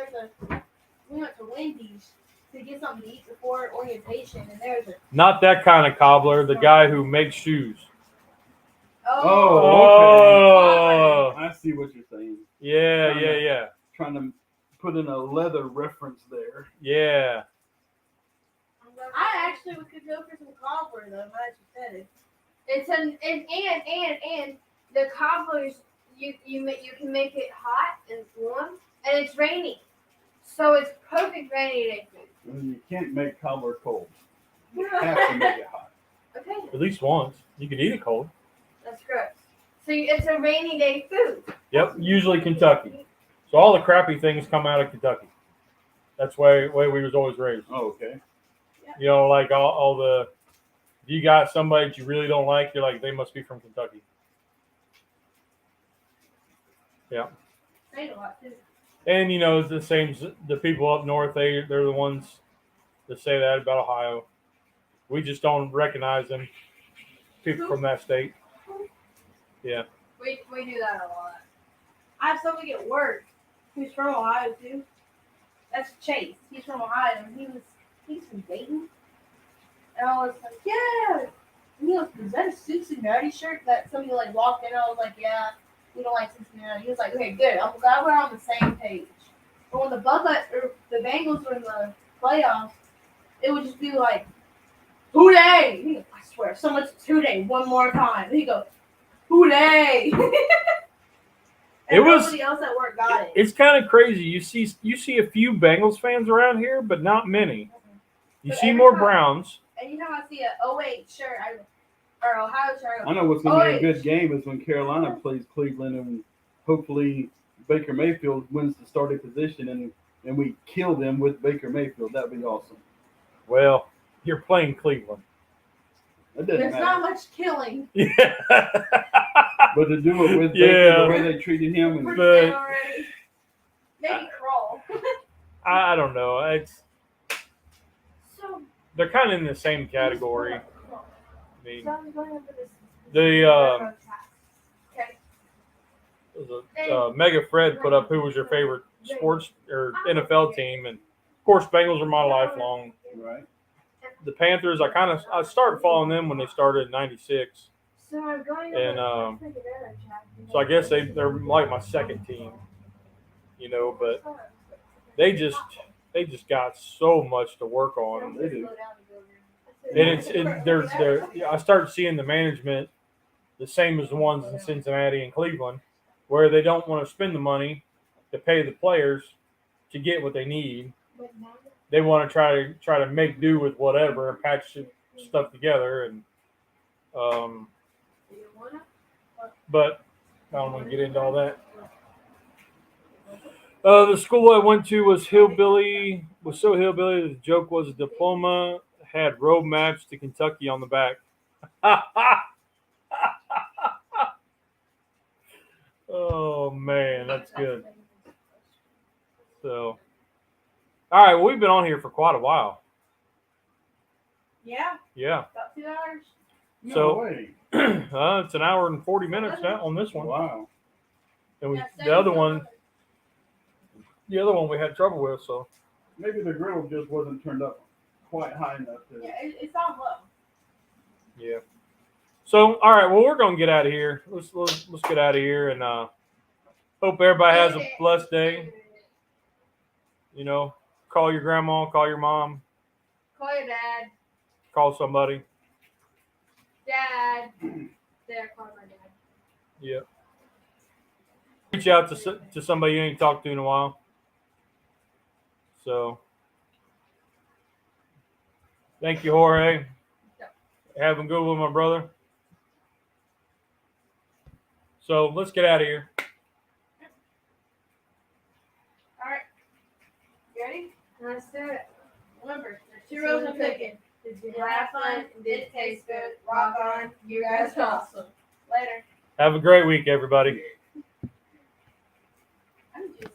we went to Wendy's to get something to eat before orientation, and there's a Not that kind of cobbler, the guy who makes shoes. Oh, okay. I see what you're saying. Yeah. Trying to put in a leather reference there. Yeah. I actually could go for some cobbler though. Now that you said it. It's and the cobblers you can make it hot and warm, and it's rainy, so it's perfect rainy day food. Well, you can't make cobbler cold. You have to make it hot. Okay, At least once. You could eat it cold. that's gross. So it's a rainy day food. Yep, usually Kentucky. So all the crappy things come out of Kentucky. That's way we was always raised. Oh, okay. You know, like all the, if you got somebody that you really don't like, you're like, they must be from Kentucky. Yeah. Say a lot too. And, you know, it's the same, the people up north, they're the ones that say that about Ohio. We just don't recognize them, people from that state. Yeah. We do that a lot. I have somebody at work who's from Ohio too. That's Chase. He's from Ohio, and he's from Dayton. And I was like, yeah. And he goes, is that a Cincinnati shirt that somebody like walked in? I was like, yeah, we don't like Cincinnati. He was like, okay, good. I'm glad we're on the same page. But when the Bengals were in the playoffs, it would just be like, who they? He goes, I swear, someone says who they one more time. And he goes, who they? It was- nobody else at work got it. It's kind of crazy. You see a few Bengals fans around here, but not many. You But see every more time- Browns. Anytime I see an 08 shirt or Ohio shirt, I know what's going to be a good game is when Carolina plays Cleveland, and hopefully Baker Mayfield wins the starting position, and we kill them with Baker Mayfield. That'd be awesome. Well, you're playing Cleveland. It doesn't there's matter. not much killing. Yeah. But to do it with Baker, Yeah. the way they treated him, and Pretty already. Maybe crawl. I don't know. So They're kind of in the same category. I mean, I'm going over this. the Okay. Mega Fred put up who was your favorite sports or NFL team, and of course Bengals are my lifelong. right? The Panthers, I started following them when they started in '96, So I'm going and so I guess they're like my second team, you know. But they just got so much to work on. They do. And I started seeing the management the same as the ones in Cincinnati and Cleveland, where they don't want to spend the money to pay the players to get what they need. They want to try to make do with whatever and patch stuff together. And but I don't want to get into all that. The school I went to was so hillbilly that the joke was a diploma had road maps to Kentucky on the back. Oh man, that's good. So, all right, well, we've been on here for quite a while. Yeah, Yeah. about 2 hours. No So- way. It's an hour and 40 minutes now on this one. Wow. And Yeah, the other one we had trouble with. So Maybe the grill just wasn't turned up quite high enough to. Yeah, it's on low. yeah. So all right, well, we're gonna get out of here. Let's get out of here, and hope everybody has a blessed day. You know, call your grandma, call your mom, Call your dad. call somebody. Dad. There, call my dad. Yeah. Reach out to somebody you ain't talked to in a while. So, thank you, Jorge. Have a good one, my brother. So, let's get out of here. All right. You ready? Let's do it. Remember, there's 2 rows of cooking. Did you have fun? Did it taste good? Rock on. You guys are awesome. Later. Have a great week, everybody. I'm just